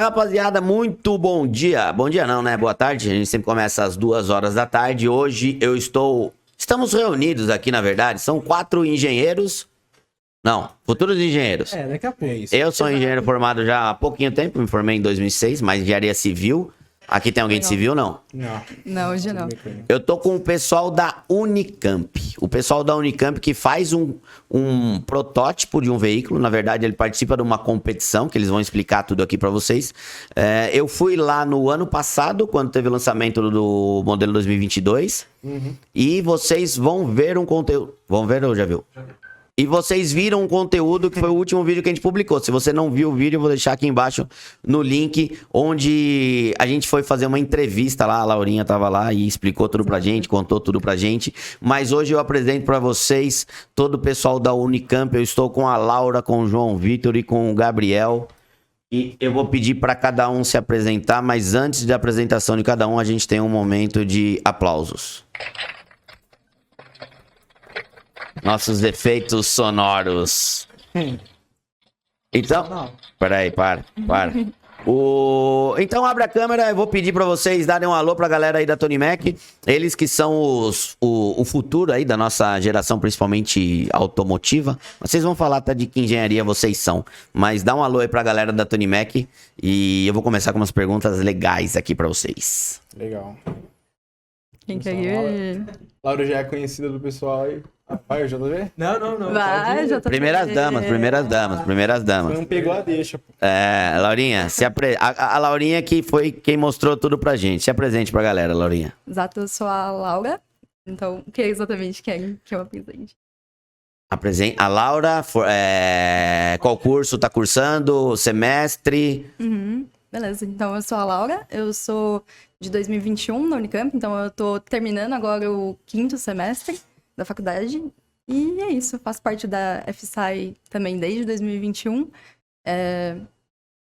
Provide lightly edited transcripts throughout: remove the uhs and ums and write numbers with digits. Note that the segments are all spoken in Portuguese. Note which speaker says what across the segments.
Speaker 1: rapaziada, muito bom dia. Bom dia não, né? Boa tarde. A gente sempre começa às 2 horas da tarde. Hoje estamos reunidos aqui, na verdade. São 4 engenheiros. Não, futuros engenheiros.
Speaker 2: Daqui a pouco.
Speaker 1: Eu sou engenheiro formado já há pouquinho tempo. Me formei em 2006, mas engenharia civil. Aqui tem alguém de civil, não?
Speaker 3: Não, hoje não.
Speaker 1: Eu tô com o pessoal da Unicamp. O pessoal da Unicamp que faz um protótipo de um veículo. Na verdade, ele participa de uma competição, que eles vão explicar tudo aqui pra vocês. Eu fui lá no ano passado, quando teve o lançamento do modelo 2022. E vocês vão ver um conteúdo... Vão ver ou já viu? Já vi. E vocês viram um conteúdo que foi o último vídeo que a gente publicou. Se você não viu o vídeo, eu vou deixar aqui embaixo no link, onde a gente foi fazer uma entrevista lá. A Laurinha tava lá e explicou tudo pra gente, contou tudo pra gente. Mas hoje eu apresento pra vocês todo o pessoal da Unicamp. Eu estou com a Laura, com o João Vitor e com o Gabriel. E eu vou pedir pra cada um se apresentar, mas antes da apresentação de cada um, a gente tem um momento de aplausos. Nossos efeitos sonoros. Então, peraí, para. Então abre a câmera, eu vou pedir pra vocês darem um alô pra galera aí da Tony Mac. Eles que são o futuro aí da nossa geração, principalmente automotiva. Vocês vão falar até de que engenharia vocês são. Mas dá um alô aí pra galera da Tony Mac. E eu vou começar com umas perguntas legais aqui pra vocês.
Speaker 2: Legal.
Speaker 3: Quem quer ir?
Speaker 2: Laura já é conhecida do pessoal aí. Vai, o JV? Não.
Speaker 3: Vai, já tá.
Speaker 1: Primeiras damas.
Speaker 2: Não pegou a deixa, pô.
Speaker 1: Laurinha, a Laurinha que foi quem mostrou tudo pra gente. Se apresente pra galera, Laurinha.
Speaker 3: Exato, eu sou a Laura. Então, o que é exatamente que eu apresente?
Speaker 1: A Laura, qual curso tá cursando? Semestre?
Speaker 3: Beleza, então eu sou a Laura, eu sou de 2021 na Unicamp, então eu tô terminando agora o 5º semestre da faculdade, e é isso, eu faço parte da FSI também desde 2021. É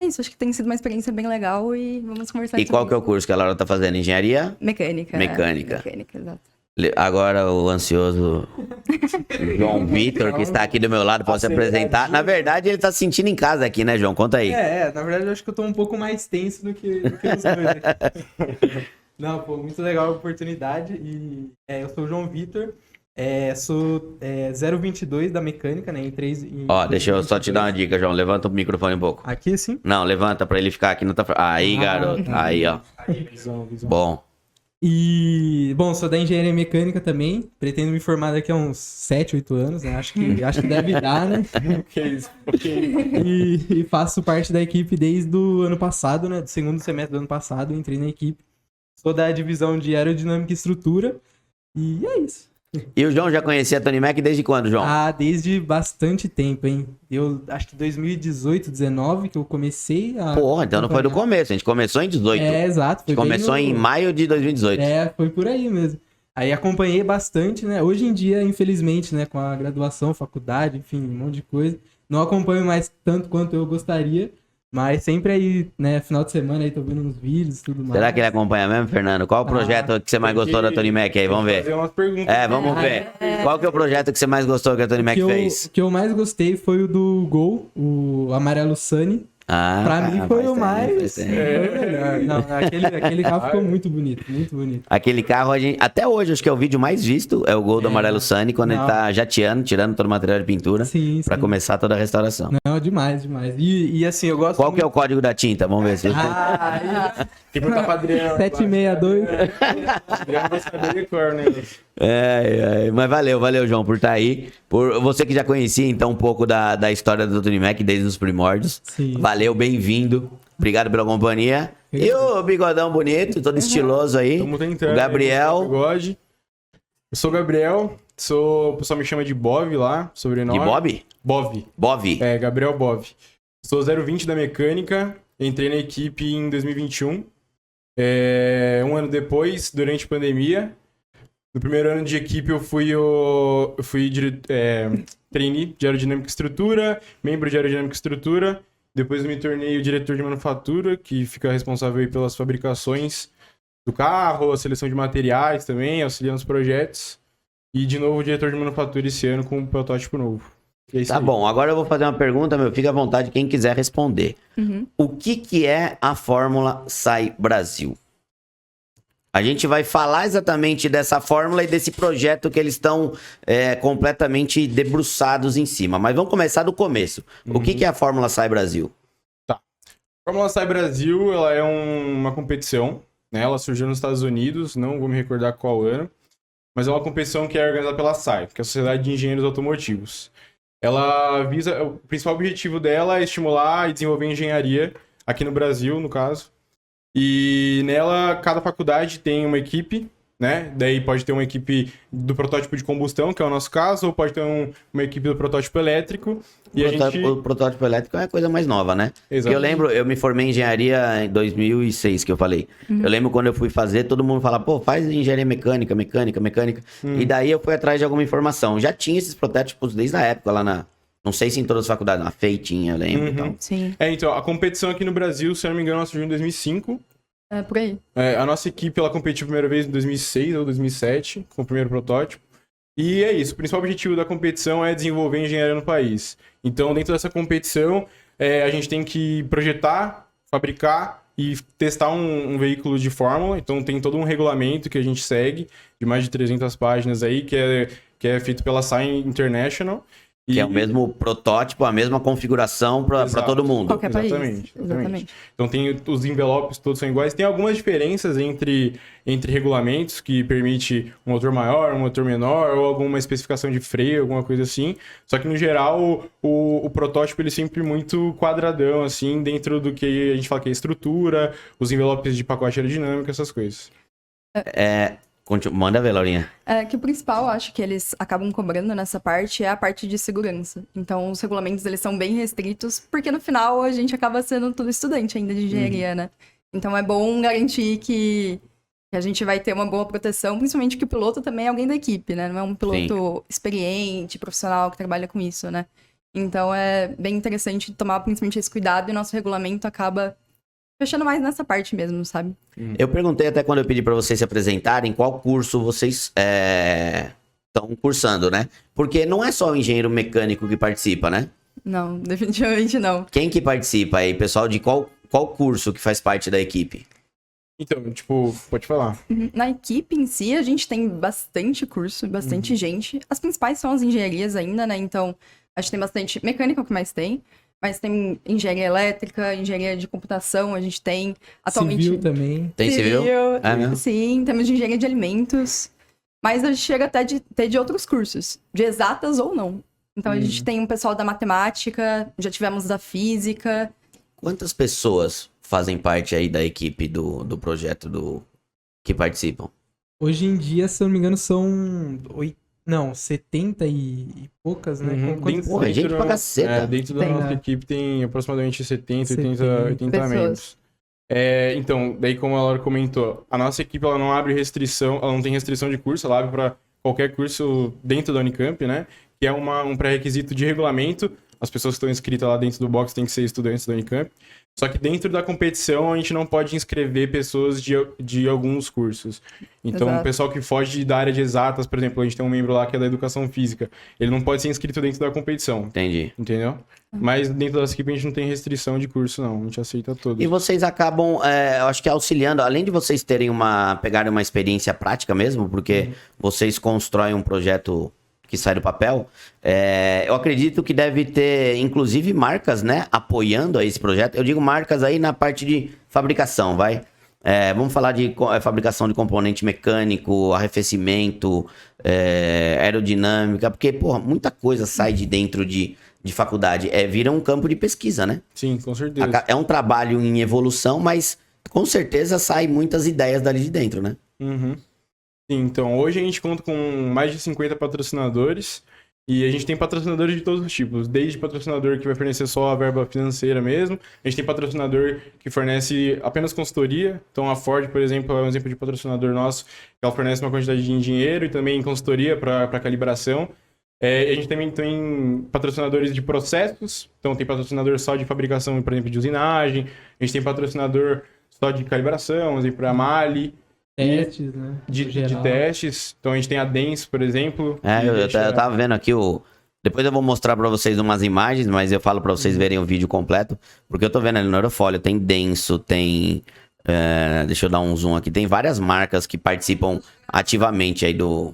Speaker 3: isso, acho que tem sido uma experiência bem legal e vamos conversar.
Speaker 1: E qual que é o curso que a Laura tá fazendo? Engenharia?
Speaker 3: Mecânica.
Speaker 1: Mecânica,
Speaker 3: exato.
Speaker 1: Agora o ansioso João Vitor, que está aqui do meu lado, pode se apresentar. Na verdade, ele tá se sentindo em casa aqui, né, João? Conta aí.
Speaker 2: Na verdade, eu acho que eu tô um pouco mais tenso do que os dois aqui. Não, pô, muito legal a oportunidade. E eu sou o João Vitor, sou 022 da mecânica, né?
Speaker 1: Deixa eu só te dar uma dica, João. Levanta o microfone um pouco.
Speaker 2: Aqui, sim?
Speaker 1: Não, levanta pra ele ficar aqui no... Aí, garoto.
Speaker 2: Tá.
Speaker 1: Aí, ó.
Speaker 2: Visão.
Speaker 1: Bom.
Speaker 2: E, sou da engenharia mecânica também. Pretendo me formar daqui a uns 7, 8 anos, né? Acho que deve dar, né? E faço parte da equipe desde o ano passado, né? Do 2º semestre do ano passado, eu entrei na equipe. Sou da divisão de aerodinâmica e estrutura. E é isso.
Speaker 1: E o João já conhecia a Tony Mac desde quando, João?
Speaker 2: Desde bastante tempo, hein? Eu acho que 2018, 19 que eu comecei a...
Speaker 1: Porra, então não foi do começo, a gente começou em 18.
Speaker 2: Exato.
Speaker 1: A gente começou em maio de 2018.
Speaker 2: Foi por aí mesmo. Aí acompanhei bastante, né? Hoje em dia, infelizmente, né? Com a graduação, faculdade, enfim, um monte de coisa. Não acompanho mais tanto quanto eu gostaria. Mas sempre aí, né, final de semana aí tô vendo uns vídeos e tudo mais.
Speaker 1: Será que ele acompanha mesmo, Fernando? Qual o projeto que você mais gostou da Tony Mac aí? Vamos ver.
Speaker 2: Fazer umas perguntas.
Speaker 1: Vamos ver. Qual que é o projeto que você mais gostou que a Tony Mac fez?
Speaker 2: O que eu mais gostei foi o do Gol, o amarelo Sunny. Pra mim foi o mais... Foi o melhor. Não, aquele carro ficou muito bonito, muito bonito.
Speaker 1: Aquele carro, até hoje, acho que é o vídeo mais visto, é o Gol do Amarelo Sunny, quando ele tá jateando, tirando todo o material de pintura, pra começar toda a restauração.
Speaker 2: Não, demais. E assim, eu gosto...
Speaker 1: Qual que é o código da tinta? Vamos ver se...
Speaker 2: Tem que perguntar pra Adriano. 762. Adriano vai saber de cor, né?
Speaker 1: Mas valeu, João, por estar aí. Por você que já conhecia, então, um pouco da história do Tony Mac desde os primórdios.
Speaker 2: Sim.
Speaker 1: Valeu, bem-vindo. Obrigado pela companhia. E o bigodão bonito, todo estiloso aí.
Speaker 2: Tamo tentando.
Speaker 1: O Gabriel.
Speaker 2: Eu sou o Gabriel. O pessoal me chama de Bov lá, sobrenome.
Speaker 1: De Bob?
Speaker 2: Bov. Gabriel Bov. Sou 020 da mecânica. Entrei na equipe em 2021. Um ano depois, durante a pandemia. No primeiro ano de equipe eu fui trainee de aerodinâmica e estrutura, membro de aerodinâmica e estrutura. Depois eu me tornei o diretor de manufatura, que fica responsável aí pelas fabricações do carro, a seleção de materiais também, auxiliando os projetos. E de novo o diretor de manufatura esse ano com um protótipo novo.
Speaker 4: E é isso
Speaker 1: Tá
Speaker 4: aí.
Speaker 1: bom, agora eu vou fazer uma pergunta, meu. Fica à vontade quem quiser responder. O que é a Fórmula Sai Brasil? A gente vai falar exatamente dessa fórmula e desse projeto que eles estão completamente debruçados em cima. Mas vamos começar do começo. O que é a Fórmula Sai Brasil?
Speaker 4: A Fórmula Sai Brasil, ela é uma competição, né? Ela surgiu nos Estados Unidos, não vou me recordar qual ano, mas é uma competição que é organizada pela SAI, que é a Sociedade de Engenheiros Automotivos. Ela visa, o principal objetivo dela é estimular e desenvolver engenharia aqui no Brasil, no caso. E nela, cada faculdade tem uma equipe, né? Daí pode ter uma equipe do protótipo de combustão, que é o nosso caso, ou pode ter uma equipe do protótipo elétrico. E
Speaker 1: O protótipo elétrico é a coisa mais nova, né? Porque eu
Speaker 4: Exatamente.
Speaker 1: lembro, eu me formei em engenharia em 2006, que eu falei. Eu lembro quando eu fui fazer, todo mundo falava, pô, faz engenharia mecânica. E daí eu fui atrás de alguma informação. Já tinha esses protótipos desde a época lá na... Não sei se em todas as faculdades, na FEI tinha, eu lembro. Então.
Speaker 3: Sim,
Speaker 4: Então, a competição aqui no Brasil, se eu não me engano, ela surgiu em 2005.
Speaker 3: é por aí.
Speaker 4: A nossa equipe, ela competiu a primeira vez em 2006 ou 2007, com o primeiro protótipo. E é isso, o principal objetivo da competição é desenvolver engenharia no país. Então, dentro dessa competição, a gente tem que projetar, fabricar e testar um veículo de fórmula. Então, tem todo um regulamento que a gente segue, de mais de 300 páginas aí, que é feito pela SAI International.
Speaker 1: Que é o mesmo protótipo, a mesma configuração para
Speaker 4: Exato.
Speaker 1: todo mundo.
Speaker 3: Qualquer país.
Speaker 4: Exatamente. Então tem os envelopes todos são iguais. Tem algumas diferenças entre regulamentos que permite um motor maior, um motor menor ou alguma especificação de freio, alguma coisa assim. Só que no geral o protótipo ele é sempre muito quadradão assim, dentro do que a gente fala que é estrutura, os envelopes de pacote aerodinâmico, essas coisas.
Speaker 1: Manda ver, Laurinha.
Speaker 3: É que o principal, acho que eles acabam cobrando nessa parte é a parte de segurança. Então, os regulamentos, eles são bem restritos, porque no final a gente acaba sendo tudo estudante ainda de engenharia, né? Então, é bom garantir que a gente vai ter uma boa proteção, principalmente que o piloto também é alguém da equipe, né? Não é um piloto experiente, profissional, que trabalha com isso, né? Então, é bem interessante tomar principalmente esse cuidado e o nosso regulamento acaba fechando mais nessa parte mesmo, sabe?
Speaker 1: Eu perguntei até quando eu pedi para vocês se apresentarem qual curso vocês estão cursando, né? Porque não é só o engenheiro mecânico que participa, né?
Speaker 3: Não, definitivamente não.
Speaker 1: Quem que participa aí? Pessoal de qual curso que faz parte da equipe?
Speaker 4: Então, tipo, pode falar.
Speaker 3: Na equipe em si, a gente tem bastante curso, bastante gente. As principais são as engenharias ainda, né? Então, a gente tem bastante mecânica, o que mais tem. Mas tem engenharia elétrica, engenharia de computação, a gente tem atualmente...
Speaker 2: Civil também.
Speaker 1: Tem civil? É mesmo?
Speaker 3: Sim, temos de engenharia de alimentos. Mas a gente chega até de ter de outros cursos, de exatas ou não. Então a gente tem um pessoal da matemática, já tivemos da física.
Speaker 1: Quantas pessoas fazem parte aí da equipe do projeto que participam?
Speaker 2: Hoje em dia, se eu não me engano, são 70 e poucas, né? Quantas-
Speaker 1: Pô, é gente pra caceta.
Speaker 4: Dentro da
Speaker 3: Tem,
Speaker 4: nossa
Speaker 2: né?
Speaker 4: equipe tem aproximadamente 70,
Speaker 2: 70
Speaker 4: 80
Speaker 3: pessoas.
Speaker 4: membros. Então, daí como a Laura comentou, a nossa equipe ela não abre restrição, ela não tem restrição de curso, ela abre para qualquer curso dentro da Unicamp, né? Que é um pré-requisito de regulamento. As pessoas que estão inscritas lá dentro do box têm que ser estudantes da Unicamp. Só que dentro da competição a gente não pode inscrever pessoas de alguns cursos. Então,
Speaker 3: Exato.
Speaker 4: o pessoal que foge da área de exatas, por exemplo, a gente tem um membro lá que é da educação física, ele não pode ser inscrito dentro da competição,
Speaker 1: Entendi.
Speaker 4: entendeu? Mas dentro da equipe a gente não tem restrição de curso, não. A gente aceita todos.
Speaker 1: E vocês acabam, eu acho que auxiliando, além de vocês pegarem uma experiência prática mesmo, porque vocês constroem um projeto que sai do papel, eu acredito que deve ter, inclusive, marcas, né, apoiando aí esse projeto. Eu digo marcas aí na parte de fabricação, vai? Vamos falar de fabricação de componente mecânico, arrefecimento, aerodinâmica, porque, porra, muita coisa sai de dentro de faculdade. Vira um campo de pesquisa, né?
Speaker 4: Sim, com certeza.
Speaker 1: É um trabalho em evolução, mas com certeza saem muitas ideias dali de dentro, né?
Speaker 4: Uhum. Sim, então, hoje a gente conta com mais de 50 patrocinadores e a gente tem patrocinadores de todos os tipos, desde patrocinador que vai fornecer só a verba financeira mesmo, a gente tem patrocinador que fornece apenas consultoria, então a Ford, por exemplo, é um exemplo de patrocinador nosso, que ela fornece uma quantidade de dinheiro e também consultoria para calibração. A gente também tem patrocinadores de processos, então tem patrocinador só de fabricação, por exemplo, de usinagem, a gente tem patrocinador só de calibração, exemplo, para a Mali,
Speaker 2: Testes, né?
Speaker 4: de
Speaker 2: No geral.
Speaker 4: testes. Então a gente tem a Dens, por exemplo.
Speaker 1: Eu tava vendo aqui Depois eu vou mostrar pra vocês umas imagens, mas eu falo pra vocês verem o vídeo completo, porque eu tô vendo ali no Aerofólio, tem Denso, tem... deixa eu dar um zoom aqui. Tem várias marcas que participam ativamente aí do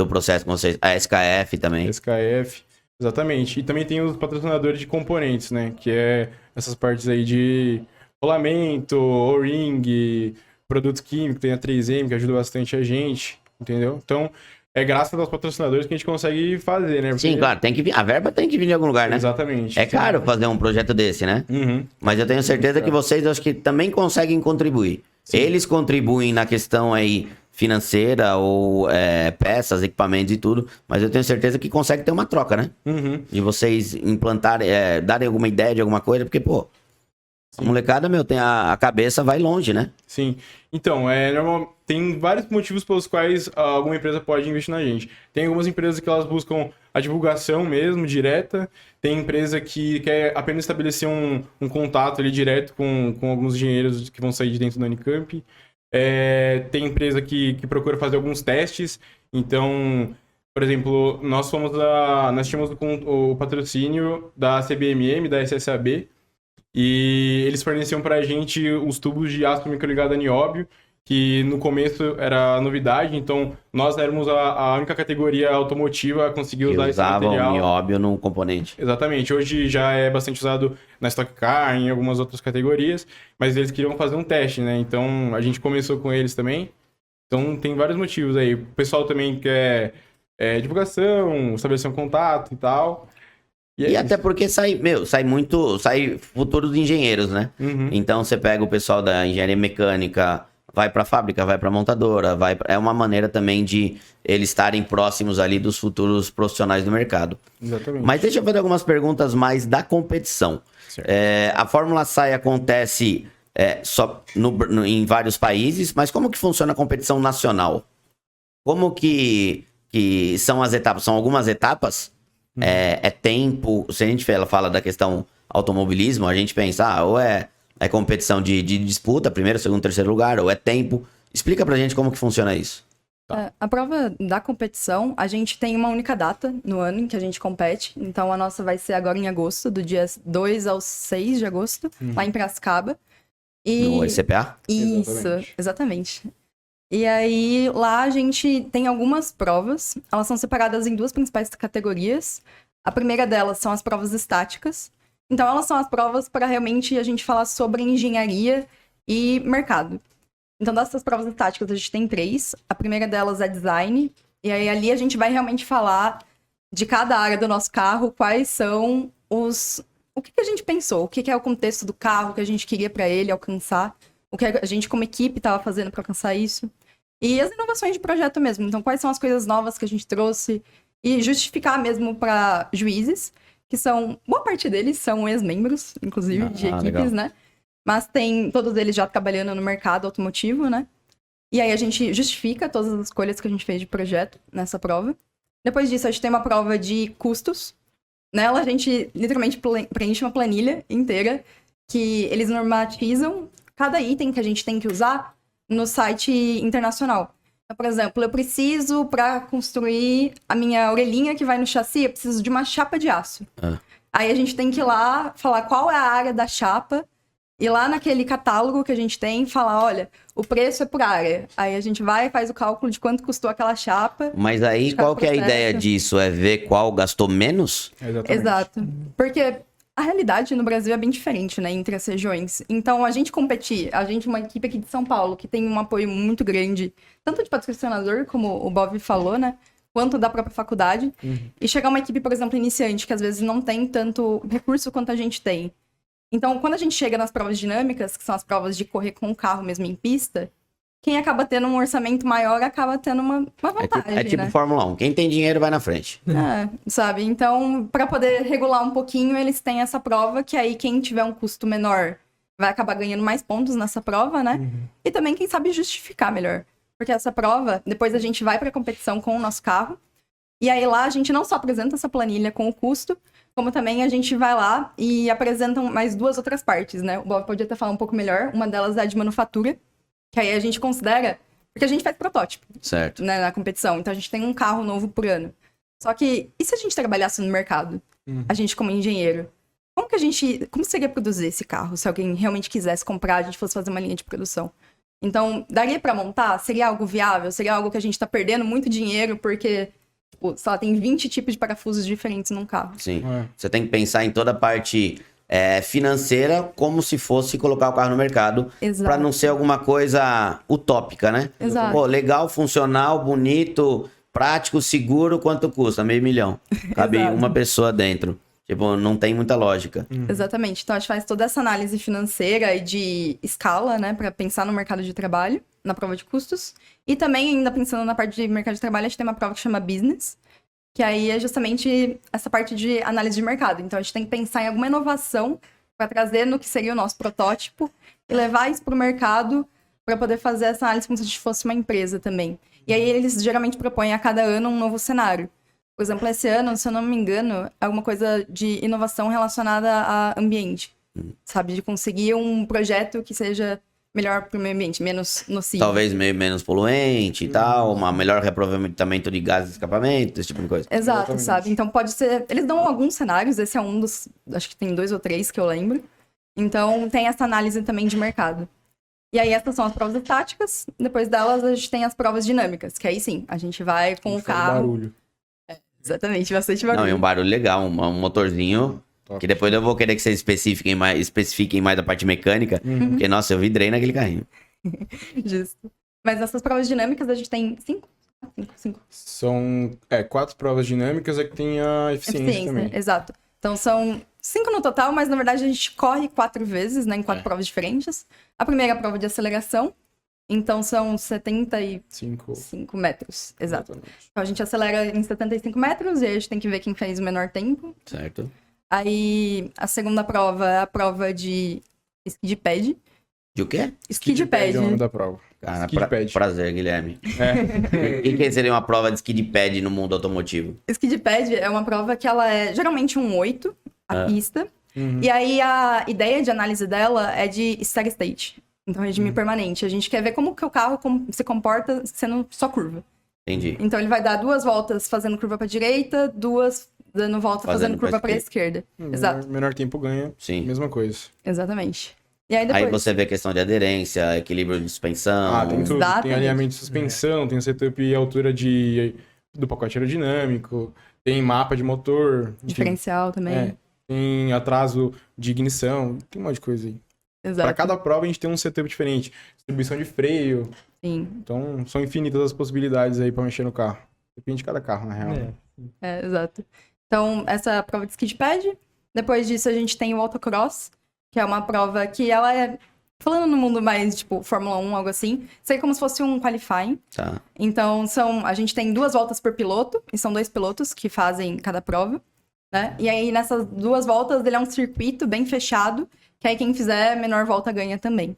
Speaker 1: processo com vocês. A SKF também.
Speaker 4: SKF, exatamente. E também tem os patrocinadores de componentes, né? Que é essas partes aí de rolamento, O-ring, produtos químicos, tem a 3M que ajuda bastante a gente, entendeu? Então, é graças aos patrocinadores que a gente consegue fazer, né?
Speaker 1: Sim, claro, tem que vir. A verba tem que vir de algum lugar, né?
Speaker 4: Exatamente.
Speaker 1: É caro fazer um projeto desse, né?
Speaker 4: Uhum.
Speaker 1: Mas eu tenho certeza que vocês, acho que também conseguem contribuir. Eles contribuem na questão aí financeira ou peças, equipamentos e tudo, mas eu tenho certeza que consegue ter uma troca, né?
Speaker 4: Uhum.
Speaker 1: De vocês implantarem, darem alguma ideia de alguma coisa, porque, pô, a molecada, meu, tem a cabeça vai longe, né?
Speaker 4: Sim. Então, normal, tem vários motivos pelos quais alguma empresa pode investir na gente. Tem algumas empresas que elas buscam a divulgação mesmo, direta. Tem empresa que quer apenas estabelecer um contato ali direto com alguns engenheiros que vão sair de dentro da Unicamp. Tem empresa que procura fazer alguns testes. Então, por exemplo, nós tínhamos o patrocínio da CBMM, da SSAB, e eles forneciam pra gente os tubos de aço microligado a nióbio, que no começo era novidade, então nós éramos a única categoria automotiva a conseguir
Speaker 1: Que
Speaker 4: usar esse
Speaker 1: usava o
Speaker 4: material.
Speaker 1: nióbio no componente.
Speaker 4: Exatamente, hoje já é bastante usado na Stock Car, em algumas outras categorias, mas eles queriam fazer um teste, né? Então a gente começou com eles também. Então tem vários motivos aí. O pessoal também quer divulgação, estabelecer um contato e tal.
Speaker 1: E até porque sai futuros engenheiros, né?
Speaker 4: Uhum.
Speaker 1: Então você pega o pessoal da engenharia mecânica, vai pra fábrica, vai pra montadora, é uma maneira também de eles estarem próximos ali dos futuros profissionais do mercado.
Speaker 4: Exatamente.
Speaker 1: Mas deixa eu fazer algumas perguntas mais da competição.
Speaker 4: Certo.
Speaker 1: A Fórmula SAI acontece só em vários países, mas como que funciona a competição nacional? Como que são as etapas? São algumas etapas? Tempo? Se a gente fala da questão automobilismo, a gente pensa, ou é competição de disputa, primeiro, segundo, terceiro lugar, ou é tempo. Explica pra gente como que funciona isso.
Speaker 3: A prova da competição, a gente tem uma única data no ano em que a gente compete. Então, a nossa vai ser agora em agosto, do dia 2 ao 6 de agosto, lá em Piracicaba.
Speaker 1: No ICPA?
Speaker 3: Isso, exatamente. E aí, lá a gente tem algumas provas. Elas são separadas em duas principais categorias. A primeira delas são as provas estáticas. Então, elas são as provas para realmente a gente falar sobre engenharia e mercado. Então, dessas provas estáticas, a gente tem 3. A primeira delas é design. E aí, ali a gente vai realmente falar de cada área do nosso carro, quais são o que a gente pensou, o que é o contexto do carro que a gente queria para ele alcançar, o que a gente como equipe estava fazendo para alcançar isso. E as inovações de projeto mesmo. Então, quais são as coisas novas que a gente trouxe e justificar mesmo para juízes, que são, boa parte deles são ex-membros, inclusive, de equipes,
Speaker 1: legal.
Speaker 3: né? Mas tem todos eles já trabalhando no mercado automotivo, né? E aí a gente justifica todas as escolhas que a gente fez de projeto nessa prova. Depois disso, a gente tem uma prova de custos. Nela, a gente literalmente preenche uma planilha inteira que eles normatizam cada item que a gente tem que usar no site internacional. Então, por exemplo, eu preciso, para construir a minha orelhinha que vai no chassi, eu preciso de uma chapa de aço. Aí a gente tem que ir lá, falar qual é a área da chapa, e lá naquele catálogo que a gente tem, falar, olha, o preço é por área. Aí a gente vai e faz o cálculo de quanto custou aquela chapa.
Speaker 1: Mas aí, qual que é a ideia disso? É ver qual gastou menos?
Speaker 4: Exatamente.
Speaker 3: Exato. Porque a realidade no Brasil é bem diferente, né, entre as regiões. Então, a gente competir, uma equipe aqui de São Paulo, que tem um apoio muito grande, tanto de patrocinador, como o Bob falou, né, quanto da própria faculdade, e chegar uma equipe, por exemplo, iniciante, que às vezes não tem tanto recurso quanto a gente tem. Então, quando a gente chega nas provas dinâmicas, que são as provas de correr com o carro mesmo em pista, quem acaba tendo um orçamento maior acaba tendo uma vantagem,
Speaker 1: É tipo
Speaker 3: né?
Speaker 1: Fórmula 1. Quem tem dinheiro vai na frente.
Speaker 3: Sabe? Então, para poder regular um pouquinho, eles têm essa prova, que aí quem tiver um custo menor vai acabar ganhando mais pontos nessa prova, né? E também quem sabe justificar melhor. Porque essa prova, depois a gente vai para a competição com o nosso carro, e aí lá a gente não só apresenta essa planilha com o custo, como também a gente vai lá e apresenta mais 2 outras partes, né? O Bob pode até falar um pouco melhor. Uma delas é a de manufatura, que aí a gente considera... Porque a gente faz protótipo,
Speaker 1: Certo.
Speaker 3: né, na competição. Então, a gente tem um carro novo por ano. Só que, e se a gente trabalhasse no mercado? A gente como engenheiro? Como seria produzir esse carro? Se alguém realmente quisesse comprar, a gente fosse fazer uma linha de produção. Então, daria pra montar? Seria algo viável? Seria algo que a gente tá perdendo muito dinheiro porque, tipo, sei lá, tem 20 tipos de parafusos diferentes num carro.
Speaker 1: Sim.
Speaker 4: É.
Speaker 1: Você tem que pensar em toda a parte financeira como se fosse colocar o carro no mercado.
Speaker 3: Exato.
Speaker 1: Pra não ser alguma coisa utópica, né?
Speaker 3: Exato.
Speaker 1: Pô, legal, funcional, bonito, prático, seguro, quanto custa? R$500 mil. Cabe
Speaker 3: Exato.
Speaker 1: uma pessoa dentro. Tipo, não tem muita lógica.
Speaker 3: Exatamente. Então, a gente faz toda essa análise financeira e de escala, né, para pensar no mercado de trabalho, na prova de custos. E também, ainda pensando na parte de mercado de trabalho, a gente tem uma prova que chama Business, que aí é justamente essa parte de análise de mercado. Então, a gente tem que pensar em alguma inovação para trazer no que seria o nosso protótipo e levar isso para o mercado para poder fazer essa análise como se a gente fosse uma empresa também. E aí, eles geralmente propõem a cada ano um novo cenário. Por exemplo, esse ano, se eu não me engano, é alguma coisa de inovação relacionada a ambiente, sabe? De conseguir um projeto que seja melhor para o meio ambiente, menos nocivo.
Speaker 1: Talvez menos poluente e tal, uma melhor reaproveitamento de gases de escapamento, esse tipo de coisa.
Speaker 3: Exato,
Speaker 4: Exatamente.
Speaker 3: sabe? Então pode ser... Eles dão alguns cenários, esse é um dos... Acho que tem 2 ou 3 que eu lembro. Então tem essa análise também de mercado. E aí essas são as provas estáticas, depois delas a gente tem as provas dinâmicas, que aí sim, a gente vai com o
Speaker 4: Faz
Speaker 3: carro...
Speaker 4: barulho.
Speaker 3: Exatamente, bastante barulho.
Speaker 1: Não, e um barulho legal, um motorzinho.
Speaker 4: Top.
Speaker 1: Que depois eu vou querer que vocês especifiquem mais da parte mecânica. Porque, nossa, eu vidrei naquele carrinho.
Speaker 3: Justo. Mas nessas provas dinâmicas a gente tem 5? 5.
Speaker 4: São 4 provas dinâmicas, é que tem a eficiência também.
Speaker 3: Exato. Então são 5 no total, mas na verdade a gente corre 4 vezes, né, em 4 provas diferentes. A primeira é a prova de aceleração, então são 75
Speaker 4: 5.
Speaker 3: metros, exato.
Speaker 4: Exatamente.
Speaker 3: Então a gente acelera em 75 metros e aí a gente tem que ver quem fez o menor tempo.
Speaker 1: Certo?
Speaker 3: Aí a segunda prova é a prova de skid pad.
Speaker 1: De o quê?
Speaker 3: Skid pad.
Speaker 4: é o nome da prova.
Speaker 1: Cara,
Speaker 4: Skid pad.
Speaker 1: prazer, Guilherme.
Speaker 4: É.
Speaker 1: O que seria uma prova de skid pad no mundo automotivo?
Speaker 3: Skid pad é uma prova que ela é geralmente um 8, a pista. E aí a ideia de análise dela é de steady state. Então, regime permanente. A gente quer ver como que o carro se comporta sendo só curva.
Speaker 1: Entendi.
Speaker 3: Então, ele vai dar 2 voltas fazendo curva pra direita, 2 dando volta fazendo curva pra esquerda. Exato.
Speaker 4: Menor tempo ganha.
Speaker 1: Sim.
Speaker 4: Mesma coisa.
Speaker 3: Exatamente. E aí depois...
Speaker 1: Aí você vê a questão de aderência, equilíbrio de suspensão.
Speaker 4: Tem tudo. Tem
Speaker 3: Exatamente.
Speaker 4: alinhamento de suspensão, tem o setup e altura do pacote aerodinâmico, tem mapa de motor. Enfim,
Speaker 3: Diferencial também.
Speaker 4: tem atraso de ignição, tem um monte de coisa aí.
Speaker 3: Exato.
Speaker 4: Para cada prova a gente tem um setup diferente. Distribuição de freio.
Speaker 3: Sim.
Speaker 4: Então são infinitas as possibilidades aí para mexer no carro. Depende de cada carro, na real.
Speaker 3: Exato. Então, essa é a prova de skid pad. Depois disso, a gente tem o autocross, que é uma prova que ela é... Falando no mundo mais, tipo, Fórmula 1, algo assim, seria como se fosse um qualifying.
Speaker 1: Tá.
Speaker 3: Então, a gente tem 2 voltas por piloto, e são 2 pilotos que fazem cada prova, né? E aí, nessas 2 voltas, ele é um circuito bem fechado, que aí quem fizer menor volta ganha também.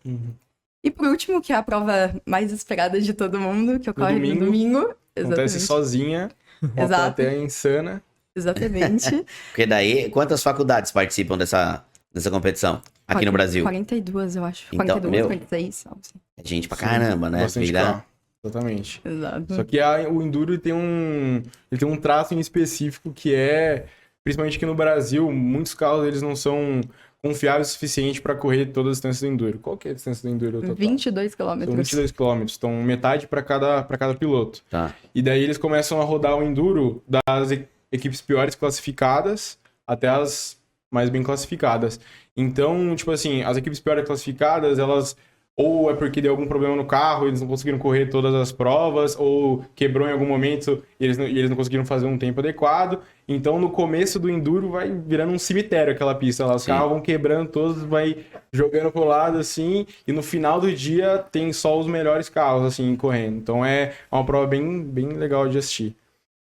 Speaker 3: E por último, que é a prova mais esperada de todo mundo, que ocorre no domingo.
Speaker 4: Acontece
Speaker 3: Exatamente.
Speaker 4: sozinha, uma
Speaker 3: Exato.
Speaker 4: plateia insana.
Speaker 3: Exatamente.
Speaker 1: Porque daí, quantas faculdades participam dessa competição aqui no Brasil?
Speaker 3: 42, eu acho.
Speaker 1: Então,
Speaker 3: 42,
Speaker 1: meu,
Speaker 3: 46, algo assim.
Speaker 1: É gente pra caramba, né?
Speaker 4: Bastante
Speaker 1: Virar-
Speaker 4: carro. Exatamente.
Speaker 3: Exato.
Speaker 4: Só que o Enduro ele tem um traço em específico que é, principalmente aqui no Brasil, muitos carros eles não são confiáveis o suficiente para correr toda a distância do Enduro. Qual que é a distância do Enduro total?
Speaker 3: 22
Speaker 4: São
Speaker 3: quilômetros.
Speaker 4: 22 km, então metade para cada piloto.
Speaker 1: Tá.
Speaker 4: E daí eles começam a rodar o Enduro das equipes piores classificadas até as mais bem classificadas. Então, tipo assim, as equipes piores classificadas, elas ou é porque deu algum problema no carro, eles não conseguiram correr todas as provas, ou quebrou em algum momento e eles não conseguiram fazer um tempo adequado. Então, no começo do Enduro, vai virando um cemitério aquela pista lá. Os
Speaker 1: Sim.
Speaker 4: carros vão quebrando todos, vai jogando pro lado, assim, e no final do dia tem só os melhores carros, assim, correndo. Então, é uma prova bem, bem legal de assistir.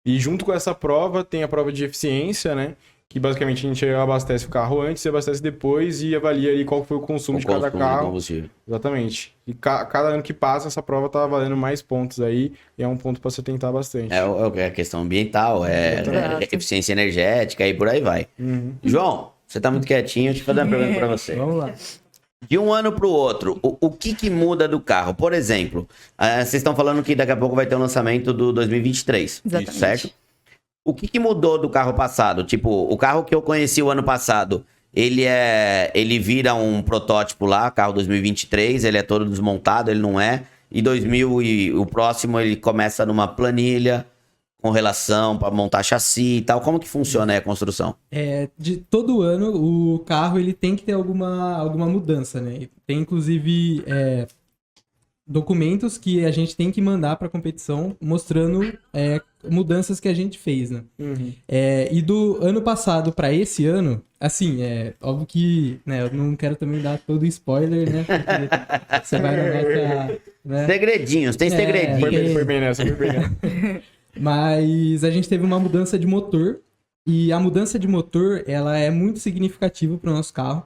Speaker 4: E junto com essa prova, tem a prova de eficiência, né? Que basicamente a gente abastece o carro antes e abastece depois e avalia ali qual foi o consumo de cada carro.
Speaker 1: combustível.
Speaker 4: Exatamente. E cada ano que passa, essa prova tá valendo mais pontos aí. E é um ponto para você tentar bastante.
Speaker 1: É a questão ambiental,
Speaker 3: Exato.
Speaker 1: eficiência energética e por aí vai. João, você tá muito quietinho, deixa eu fazer uma pergunta pra você.
Speaker 2: Vamos lá.
Speaker 1: De um ano pro outro, o que muda do carro? Por exemplo, vocês estão falando que daqui a pouco vai ter o lançamento do 2023,
Speaker 3: Exatamente.
Speaker 1: certo? O que que mudou do carro passado? Tipo, o carro que eu conheci o ano passado, ele vira um protótipo lá, carro 2023, ele é todo desmontado, ele não é. E o próximo ele começa numa planilha com relação para montar chassi e tal. Como que funciona aí a construção?
Speaker 2: De todo ano, o carro ele tem que ter alguma mudança, né? Tem, inclusive, documentos que a gente tem que mandar para a competição mostrando mudanças que a gente fez, né? E do ano passado para esse ano, assim, óbvio que, né, eu não quero também dar todo spoiler, né? Porque você vai notar, né?
Speaker 1: Segredinhos, tem segredinhos.
Speaker 4: Foi bem nessa.
Speaker 2: Mas a gente teve uma mudança de motor, e a mudança de motor, ela é muito significativa para o nosso carro,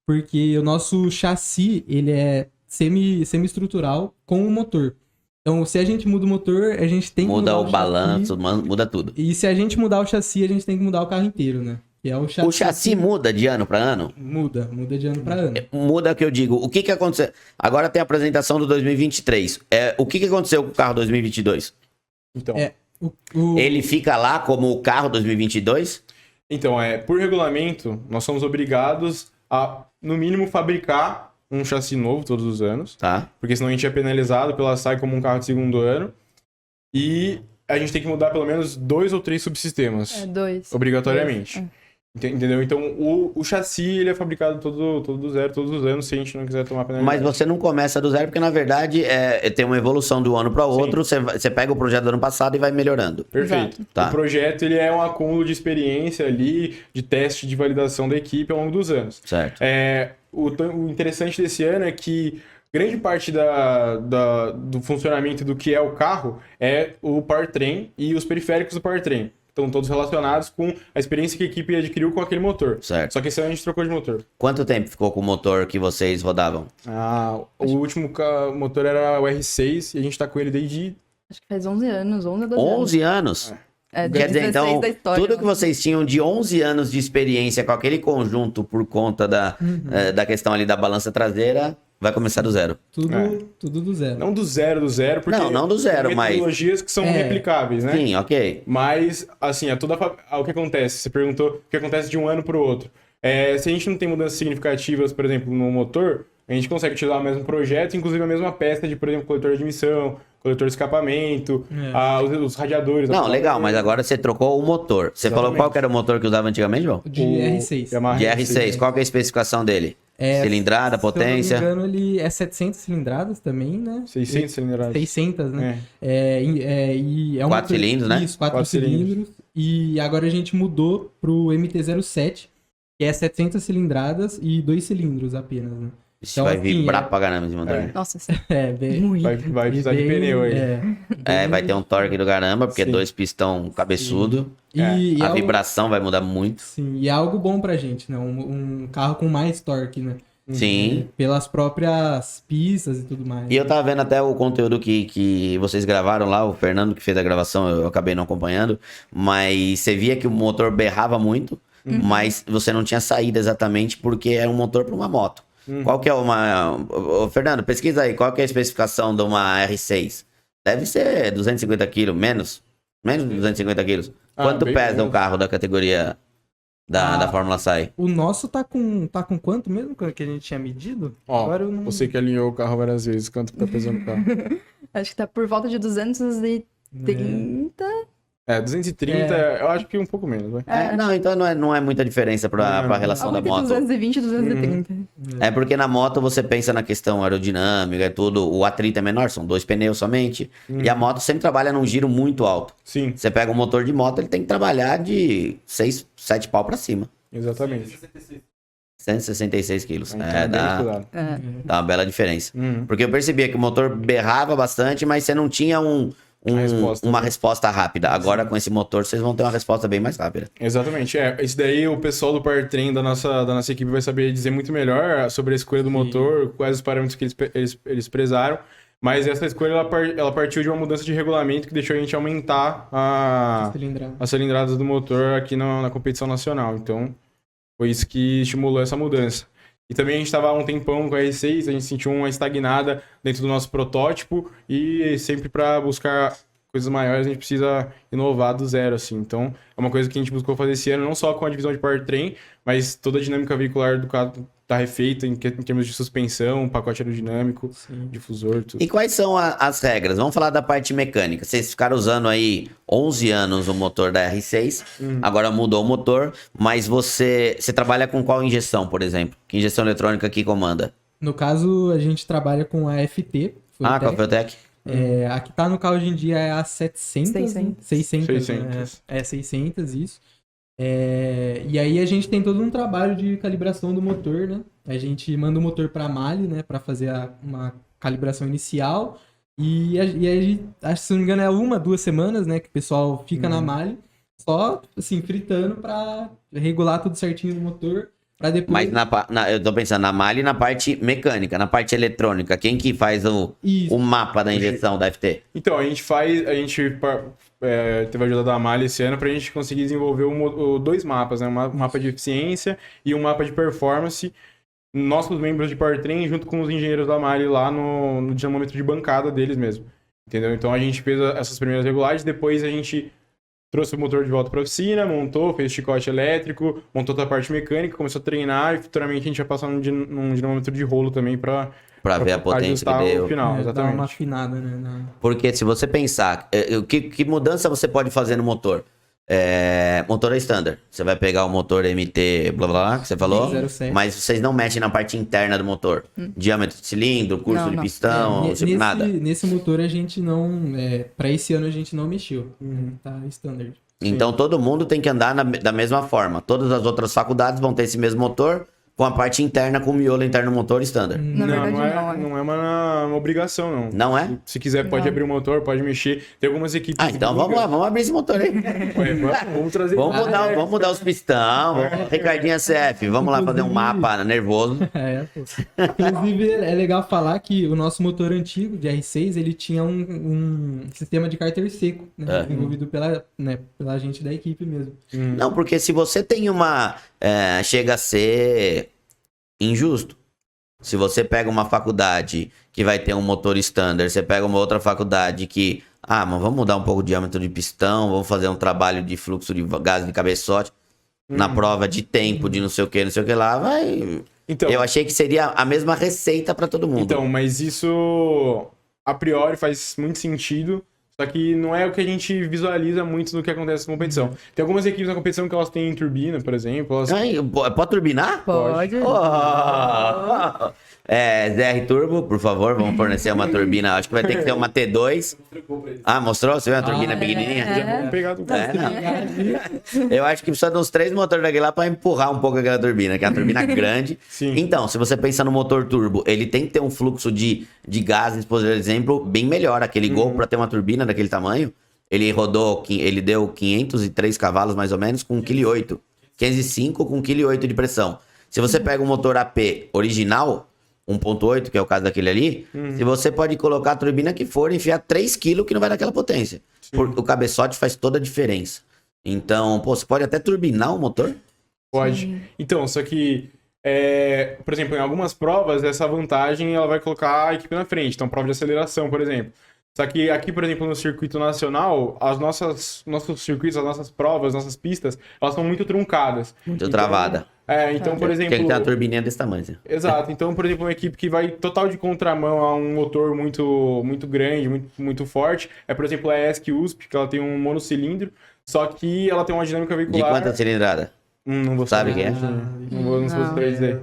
Speaker 2: porque o nosso chassi, ele é semi-estrutural com o motor. Então, se a gente muda o motor, a gente tem que
Speaker 1: Muda
Speaker 2: mudar
Speaker 1: o balanço,
Speaker 2: chassi.
Speaker 1: muda tudo.
Speaker 2: E se a gente mudar o chassi, a gente tem que mudar o carro inteiro, né? Que é o
Speaker 1: O chassi muda de ano para ano?
Speaker 2: Muda de ano para ano.
Speaker 1: Muda o que eu digo. O que que aconteceu? Agora tem a apresentação do 2023. O que que aconteceu com o carro 2022?
Speaker 4: Então,
Speaker 1: Ele fica lá como o carro 2022?
Speaker 4: então, por regulamento, nós somos obrigados a, no mínimo, fabricar um chassi novo todos os anos.
Speaker 1: Tá.
Speaker 4: Porque senão a gente é penalizado pela SAI como um carro de segundo ano. E a gente tem que mudar pelo menos 2 ou 3 subsistemas.
Speaker 3: 2.
Speaker 4: Obrigatoriamente. Entendeu? Então, o chassi, ele é fabricado todo do zero, todos os anos, se a gente não quiser tomar penalidade.
Speaker 1: Mas você não começa do zero, porque na verdade tem uma evolução do ano para outro. Você pega o projeto do ano passado e vai melhorando.
Speaker 4: Perfeito.
Speaker 3: Exato.
Speaker 1: Tá.
Speaker 4: O projeto, ele é um acúmulo de experiência ali, de teste de validação da equipe ao longo dos anos.
Speaker 1: Certo.
Speaker 4: O interessante desse ano é que grande parte do funcionamento do que é o carro é o powertrain e os periféricos do powertrain. Estão todos relacionados com a experiência que a equipe adquiriu com aquele motor.
Speaker 1: Certo.
Speaker 4: Só que esse ano a gente trocou de motor.
Speaker 1: Quanto tempo ficou com o motor que vocês rodavam?
Speaker 4: O último motor era o R6 e a gente tá com ele desde...
Speaker 3: Acho que faz 11 anos, 11 ou 12 anos.
Speaker 1: 11 anos?
Speaker 3: É,
Speaker 1: Quer dizer,
Speaker 3: 16
Speaker 1: então,
Speaker 3: da história,
Speaker 1: tudo que
Speaker 3: né?
Speaker 1: vocês tinham de 11 anos de experiência com aquele conjunto por conta da questão ali da balança traseira, vai começar do zero.
Speaker 2: Tudo do zero.
Speaker 4: Não do zero, porque...
Speaker 1: Não do zero,
Speaker 4: tem
Speaker 1: mas...
Speaker 4: metodologias que são replicáveis, né?
Speaker 1: Sim, ok.
Speaker 4: Mas, assim, o que acontece? Você perguntou o que acontece de um ano para o outro. Se a gente não tem mudanças significativas, por exemplo, no motor, a gente consegue utilizar o mesmo projeto, inclusive a mesma peça de, por exemplo, coletor de emissão, coletor de escapamento, os radiadores.
Speaker 1: Não, legal, mas agora você trocou o motor. Você falou qual que era o motor que usava antigamente, João?
Speaker 2: De R6.
Speaker 4: Yamaha
Speaker 1: De R6. Qual que é a especificação dele? Cilindrada, potência?
Speaker 2: Se eu não me engano, ele é 700 cilindradas também, né?
Speaker 4: 600 cilindradas.
Speaker 2: 600, né? E é um
Speaker 1: 4 cilindros, né?
Speaker 2: Isso, 4 cilindros. E agora a gente mudou pro MT-07, que é 700 cilindradas e 2 cilindros apenas, né?
Speaker 1: Isso
Speaker 2: Então,
Speaker 1: vai
Speaker 2: assim,
Speaker 1: vibrar pra caramba esse motor.
Speaker 3: Nossa, sim.
Speaker 2: Bem...
Speaker 3: Muito.
Speaker 4: Vai precisar de pneu aí.
Speaker 1: Vai ter um torque do caramba, porque
Speaker 2: Sim.
Speaker 1: 2 pistão cabeçudo.
Speaker 2: E
Speaker 1: A
Speaker 2: é
Speaker 1: vibração vai mudar muito.
Speaker 2: Sim, e é algo bom pra gente, né? Um carro com mais torque, né?
Speaker 1: Sim.
Speaker 2: Pelas próprias pistas e tudo mais.
Speaker 1: E eu tava vendo até o conteúdo que vocês gravaram lá, o Fernando que fez a gravação, eu acabei não acompanhando, mas você via que o motor berrava muito, mas você não tinha saída exatamente porque era um motor para uma moto. Qual que é Ô, Fernando, pesquisa aí, qual que é a especificação de uma R6? Deve ser 250 quilos, menos de 250 quilos. Quanto
Speaker 4: bem
Speaker 1: pesa
Speaker 4: menos.
Speaker 1: um carro da categoria da Fórmula SAI?
Speaker 2: O nosso tá com quanto mesmo que a gente tinha medido?
Speaker 4: Ó,
Speaker 2: Agora eu não...
Speaker 4: você que alinhou o carro várias vezes, quanto tá pesando o carro?
Speaker 3: Acho que tá por volta de 230.
Speaker 4: 230, eu acho que um pouco menos, vai.
Speaker 1: Não, então não é muita diferença pra relação da
Speaker 3: Algo
Speaker 1: moto.
Speaker 3: entre 220 e 230.
Speaker 1: É porque na moto você pensa na questão aerodinâmica e tudo, o atrito é menor, são 2 pneus somente. E a moto sempre trabalha num giro muito alto.
Speaker 4: Sim,
Speaker 1: Você pega um motor de moto, ele tem que trabalhar de 6, 7 pau pra cima.
Speaker 4: exatamente.
Speaker 1: 166 quilos.
Speaker 4: Então, bem estudado.
Speaker 1: Dá uma bela diferença. Porque eu percebia que o motor berrava bastante, mas você não tinha uma resposta rápida. Agora, com esse motor, vocês vão ter uma resposta bem mais rápida.
Speaker 4: Exatamente, esse daí o pessoal do powertrain da nossa equipe vai saber dizer muito melhor sobre a escolha do motor, quais os parâmetros que eles prezaram, mas essa escolha ela partiu de uma mudança de regulamento que deixou a gente aumentar as cilindradas do motor aqui na competição nacional, então foi isso que estimulou essa mudança. E também a gente estava há um tempão com a R6, a gente sentiu uma estagnada dentro do nosso protótipo e sempre para buscar coisas maiores, a gente precisa inovar do zero, assim. Então, é uma coisa que a gente buscou fazer esse ano, não só com a divisão de powertrain, mas toda a dinâmica veicular do carro tá refeita em termos de suspensão, pacote aerodinâmico, difusor, tudo.
Speaker 1: E quais são as regras? Vamos falar da parte mecânica. Vocês ficaram usando aí 11 anos o motor da R6, agora mudou o motor, mas você trabalha com qual injeção, por exemplo? Que injeção eletrônica que comanda?
Speaker 2: No caso, a gente trabalha com a FT.
Speaker 1: Ah, com a Fueltec?
Speaker 2: A que tá no carro hoje em dia é a 700.
Speaker 3: 600.
Speaker 2: 600.
Speaker 4: 600.
Speaker 2: É 600, isso. E aí a gente tem todo um trabalho de calibração do motor, né? A gente manda o motor para a Mali, né? Para fazer uma calibração inicial. E aí, acho que se não me engano, é 1-2 semanas, né? Que o pessoal fica na Mali, só assim, fritando para regular tudo certinho no motor. Pra depois...
Speaker 1: Mas eu tô pensando na malha e na parte mecânica, na parte eletrônica. Quem que faz o mapa da injeção da FT?
Speaker 4: Então, a gente teve a ajuda da Amália esse ano pra gente conseguir desenvolver dois mapas, né? Um mapa de eficiência e um mapa de performance. Nossos membros de powertrain, junto com os engenheiros da Amália lá no dinamômetro de bancada deles mesmo. Entendeu? Então a gente fez essas primeiras regulagens, depois a gente trouxe o motor de volta para a oficina, montou, fez chicote elétrico, montou toda a parte mecânica, começou a treinar e futuramente a gente vai passar num dinamômetro de rolo também para
Speaker 1: ver a potência que deu.
Speaker 4: O final, exatamente.
Speaker 2: Dar uma afinada, né?
Speaker 1: Porque se você pensar, que mudança você pode fazer no motor? Motor é standard. Você vai pegar o motor MT, blá blá blá, que você falou,
Speaker 2: 07.
Speaker 1: mas vocês não mexem na parte interna do motor. Diâmetro de cilindro, curso de pistão, tipo, nada.
Speaker 2: Nesse motor a gente não... para esse ano a gente não mexeu. Tá standard.
Speaker 1: Então todo mundo tem que andar da mesma forma. Todas as outras faculdades vão ter esse mesmo motor com a parte interna, com o miolo interno do motor standard.
Speaker 3: Na verdade,
Speaker 4: não é uma obrigação, não.
Speaker 1: Não é?
Speaker 4: Se quiser, pode abrir o motor, pode mexer. Tem algumas equipes...
Speaker 1: Então vamos lá, vamos abrir esse motor aí.
Speaker 4: Vamos trazer...
Speaker 1: Vamos mudar os pistão, Ricardinho CF, vamos lá fazer um mapa nervoso.
Speaker 2: Inclusive, é legal falar que o nosso motor antigo, de R6, ele tinha um sistema de cárter seco, né, desenvolvido pela gente da equipe mesmo.
Speaker 1: Não, porque se você tem chega a ser injusto. Se você pega uma faculdade que vai ter um motor standard, você pega uma outra faculdade que... mas vamos mudar um pouco o diâmetro de pistão, vamos fazer um trabalho de fluxo de gás de cabeçote, na prova de tempo, de não sei o que lá, vai... Então, eu achei que seria a mesma receita para todo mundo.
Speaker 4: Então, mas isso, a priori, faz muito sentido, só que não é o que a gente visualiza muito no que acontece na competição. Tem algumas equipes na competição que elas têm turbina, por exemplo.
Speaker 1: Pode turbinar?
Speaker 3: Pode.
Speaker 1: ZR Turbo, por favor, vamos fornecer uma turbina. Acho que vai ter que ter uma T2. Mostrou? Você viu uma turbina pequenininha?
Speaker 4: Vamos pegar do
Speaker 1: Eu acho que precisa de uns 3 motores daquele lá para empurrar um pouco aquela turbina, que é uma turbina grande.
Speaker 4: Sim.
Speaker 1: Então, se você pensa no motor turbo, ele tem que ter um fluxo de gases, por exemplo, bem melhor. Aquele Gol, para ter uma turbina daquele tamanho, ele deu 503 cavalos mais ou menos com 1,8 kg. 505 com 1,8 kg de pressão. Se você pega um motor AP original, 1.8, que é o caso daquele ali, se você pode colocar a turbina que for, enfiar 3 kg que não vai dar aquela potência. Porque o cabeçote faz toda a diferença. Então, você pode até turbinar o motor?
Speaker 4: Pode. Então, só que, por exemplo, em algumas provas, essa vantagem ela vai colocar a equipe na frente. Então, prova de aceleração, por exemplo. Só que aqui, por exemplo, no circuito nacional, nossos circuitos, as nossas provas, nossas pistas, elas são muito truncadas.
Speaker 1: Muito travada.
Speaker 4: Então, por exemplo...
Speaker 1: Tem que ter uma turbininha desse tamanho. Assim.
Speaker 4: Exato. Então, por exemplo, uma equipe que vai total de contramão a um motor muito grande, muito forte, por exemplo, a ESC USP, que ela tem um monocilindro, só que ela tem uma dinâmica veicular...
Speaker 1: De quanta cilindrada?
Speaker 4: Não vou
Speaker 1: saber.
Speaker 4: Sabe quem é? Não vou dizer.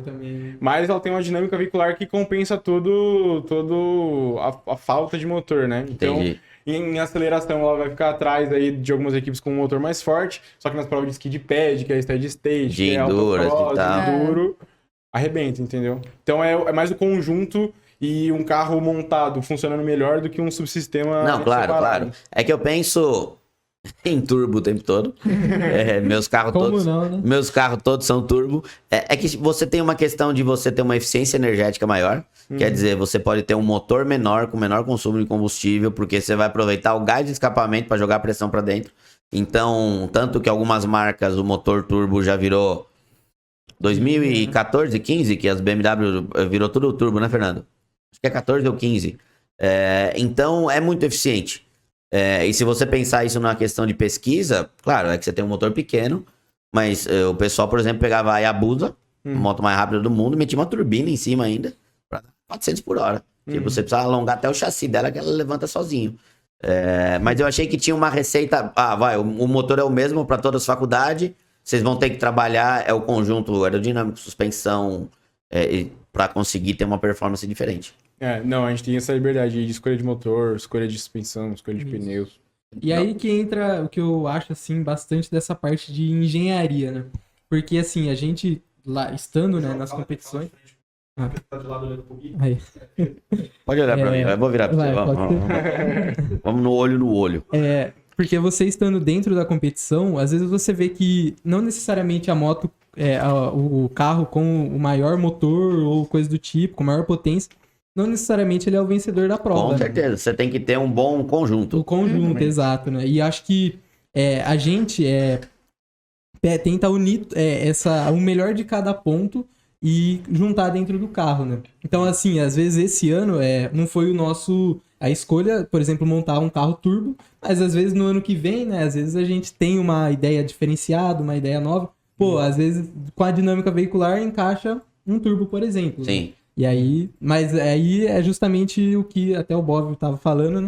Speaker 4: Mas ela tem uma dinâmica veicular que compensa todo a falta de motor, né? Então,
Speaker 1: entendi.
Speaker 4: Em aceleração, ela vai ficar atrás aí de algumas equipes com um motor mais forte, só que nas provas de skid pad, que é steady state,
Speaker 1: de
Speaker 4: que é
Speaker 1: endurance
Speaker 4: autocross,
Speaker 1: e tal.
Speaker 4: enduro, arrebenta, entendeu? Então é mais o conjunto e um carro montado funcionando melhor do que um subsistema.
Speaker 1: Não, claro. É que eu penso em turbo o tempo todo. Meus carros todos.
Speaker 2: Não, né?
Speaker 1: Meus carros todos são turbo. É que você tem uma questão de você ter uma eficiência energética maior. Quer dizer, você pode ter um motor menor, com menor consumo de combustível, porque você vai aproveitar o gás de escapamento para jogar pressão para dentro. Então, tanto que algumas marcas, o motor turbo já virou 2014, 15, que as BMW virou tudo turbo, né, Fernando? Acho que é 14 ou 15. Então, é muito eficiente. E se você pensar isso na questão de pesquisa, claro, é que você tem um motor pequeno, mas o pessoal, por exemplo, pegava a Hayabusa, a moto mais rápida do mundo, metia uma turbina em cima ainda, pra 400 por hora. Tipo, você precisa alongar até o chassi dela, que ela levanta sozinho. Mas eu achei que tinha uma receita. O motor é o mesmo para todas as faculdades. Vocês vão ter que trabalhar o conjunto aerodinâmico, suspensão, para conseguir ter uma performance diferente.
Speaker 4: Não, a gente tem essa liberdade de escolha de motor, escolha de suspensão, escolha de pneus.
Speaker 2: E aí que entra o que eu acho, assim, bastante dessa parte de engenharia, né? Porque, assim, a gente, lá, estando, né, nas competições... Aí.
Speaker 1: Pode olhar pra mim, eu vou virar pra você.
Speaker 2: Vai,
Speaker 1: Vamos no olho.
Speaker 2: Porque você estando dentro da competição, às vezes você vê que não necessariamente a moto, o carro com o maior motor ou coisa do tipo, com maior potência, não necessariamente ele é o vencedor da prova.
Speaker 1: Com certeza, você tem que ter um bom conjunto.
Speaker 2: O conjunto, exato, né? E acho que a gente tenta unir o melhor de cada ponto e juntar dentro do carro, né? Então, assim, às vezes esse ano não foi a escolha, por exemplo, montar um carro turbo, mas às vezes no ano que vem, né? Às vezes a gente tem uma ideia diferenciada, uma ideia nova. Pô, às vezes com a dinâmica veicular encaixa um turbo, por exemplo.
Speaker 1: Sim.
Speaker 2: Né? E aí, mas aí é justamente o que até o Bob estava falando,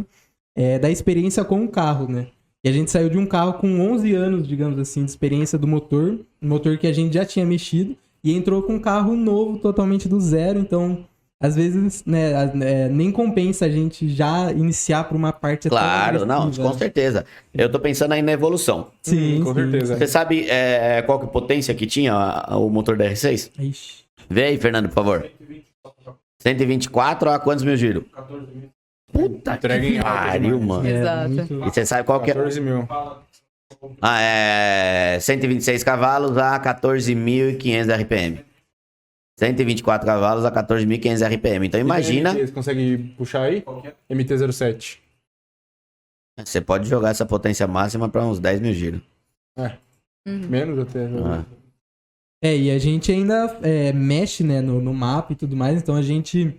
Speaker 2: né? Da experiência com o carro, né? E a gente saiu de um carro com 11 anos, digamos assim, de experiência do motor, um motor que a gente já tinha mexido, e entrou com um carro novo, totalmente do zero. Então, às vezes, né, nem compensa a gente já iniciar por uma parte
Speaker 1: Claro, não, com certeza. Eu tô pensando aí na evolução.
Speaker 2: Sim,
Speaker 4: Com certeza.
Speaker 1: Você sabe qual que potência que tinha o motor da R6?
Speaker 2: Ixi.
Speaker 1: Vê aí, Fernando, por favor. 124 a quantos mil giro?
Speaker 4: 14 mil.
Speaker 1: Puta
Speaker 4: Entrega em
Speaker 1: que
Speaker 4: alta
Speaker 1: pariu,
Speaker 4: demais.
Speaker 1: mano.
Speaker 3: Exato.
Speaker 2: Muito...
Speaker 1: E você sabe qual que é?
Speaker 4: 14 mil.
Speaker 1: 126 cavalos a 14.500 RPM. 124 cavalos a 14.500 RPM. Então imagina...
Speaker 4: Você consegue puxar aí? MT-07.
Speaker 1: Você pode jogar essa potência máxima para uns 10 mil giros.
Speaker 4: Menos até.
Speaker 2: E a gente ainda mexe, né, no mapa e tudo mais, então a gente...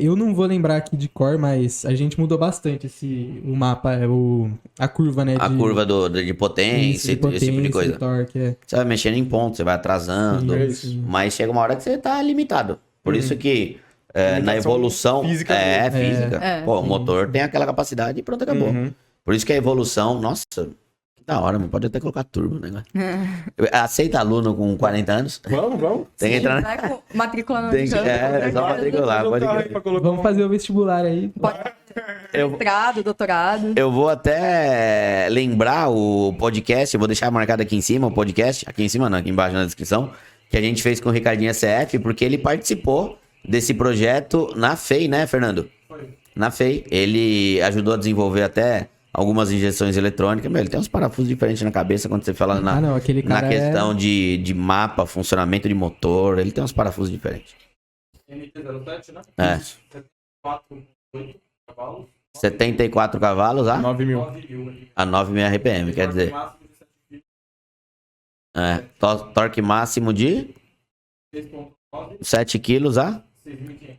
Speaker 2: eu não vou lembrar aqui de cor, mas a gente mudou bastante o mapa, a curva, né?
Speaker 1: A curva de potência, esse tipo de coisa.
Speaker 2: De torque,
Speaker 1: Você vai mexendo em pontos, você vai atrasando,
Speaker 2: Isso.
Speaker 1: mas chega uma hora que você tá limitado. Por isso que na
Speaker 4: Limitação
Speaker 1: evolução...
Speaker 4: física
Speaker 1: física. Pô, o motor tem aquela capacidade e pronto, acabou. Por isso que a evolução... Nossa, que da hora, mano. Pode até colocar turbo, né? Aceita aluno com 40 anos?
Speaker 4: Vamos.
Speaker 1: Tem que entrar...
Speaker 3: Vai com matrícula no
Speaker 1: Tem que,
Speaker 3: Unicamp,
Speaker 1: só matricular. Pode crer.
Speaker 2: Vamos fazer o vestibular aí.
Speaker 3: mestrado, doutorado.
Speaker 1: Eu vou até lembrar o podcast, eu vou deixar marcado aqui em cima o podcast, aqui em cima não, aqui embaixo na descrição, que a gente fez com o Ricardinho SF, porque ele participou desse projeto na FEI, né, Fernando?
Speaker 4: Foi.
Speaker 1: Na FEI. Ele ajudou a desenvolver até algumas injeções eletrônicas. Ele tem uns parafusos diferentes na cabeça quando você fala
Speaker 2: aquele cara
Speaker 1: na questão de mapa, funcionamento de motor. Ele tem uns parafusos diferentes.
Speaker 4: MT-07, né? 4,8 cavalos.
Speaker 1: 74 cavalos a
Speaker 4: 9 mil.
Speaker 1: a 9.000 RPM, quer dizer. Torque máximo de
Speaker 4: 6,9.
Speaker 1: 7 quilos a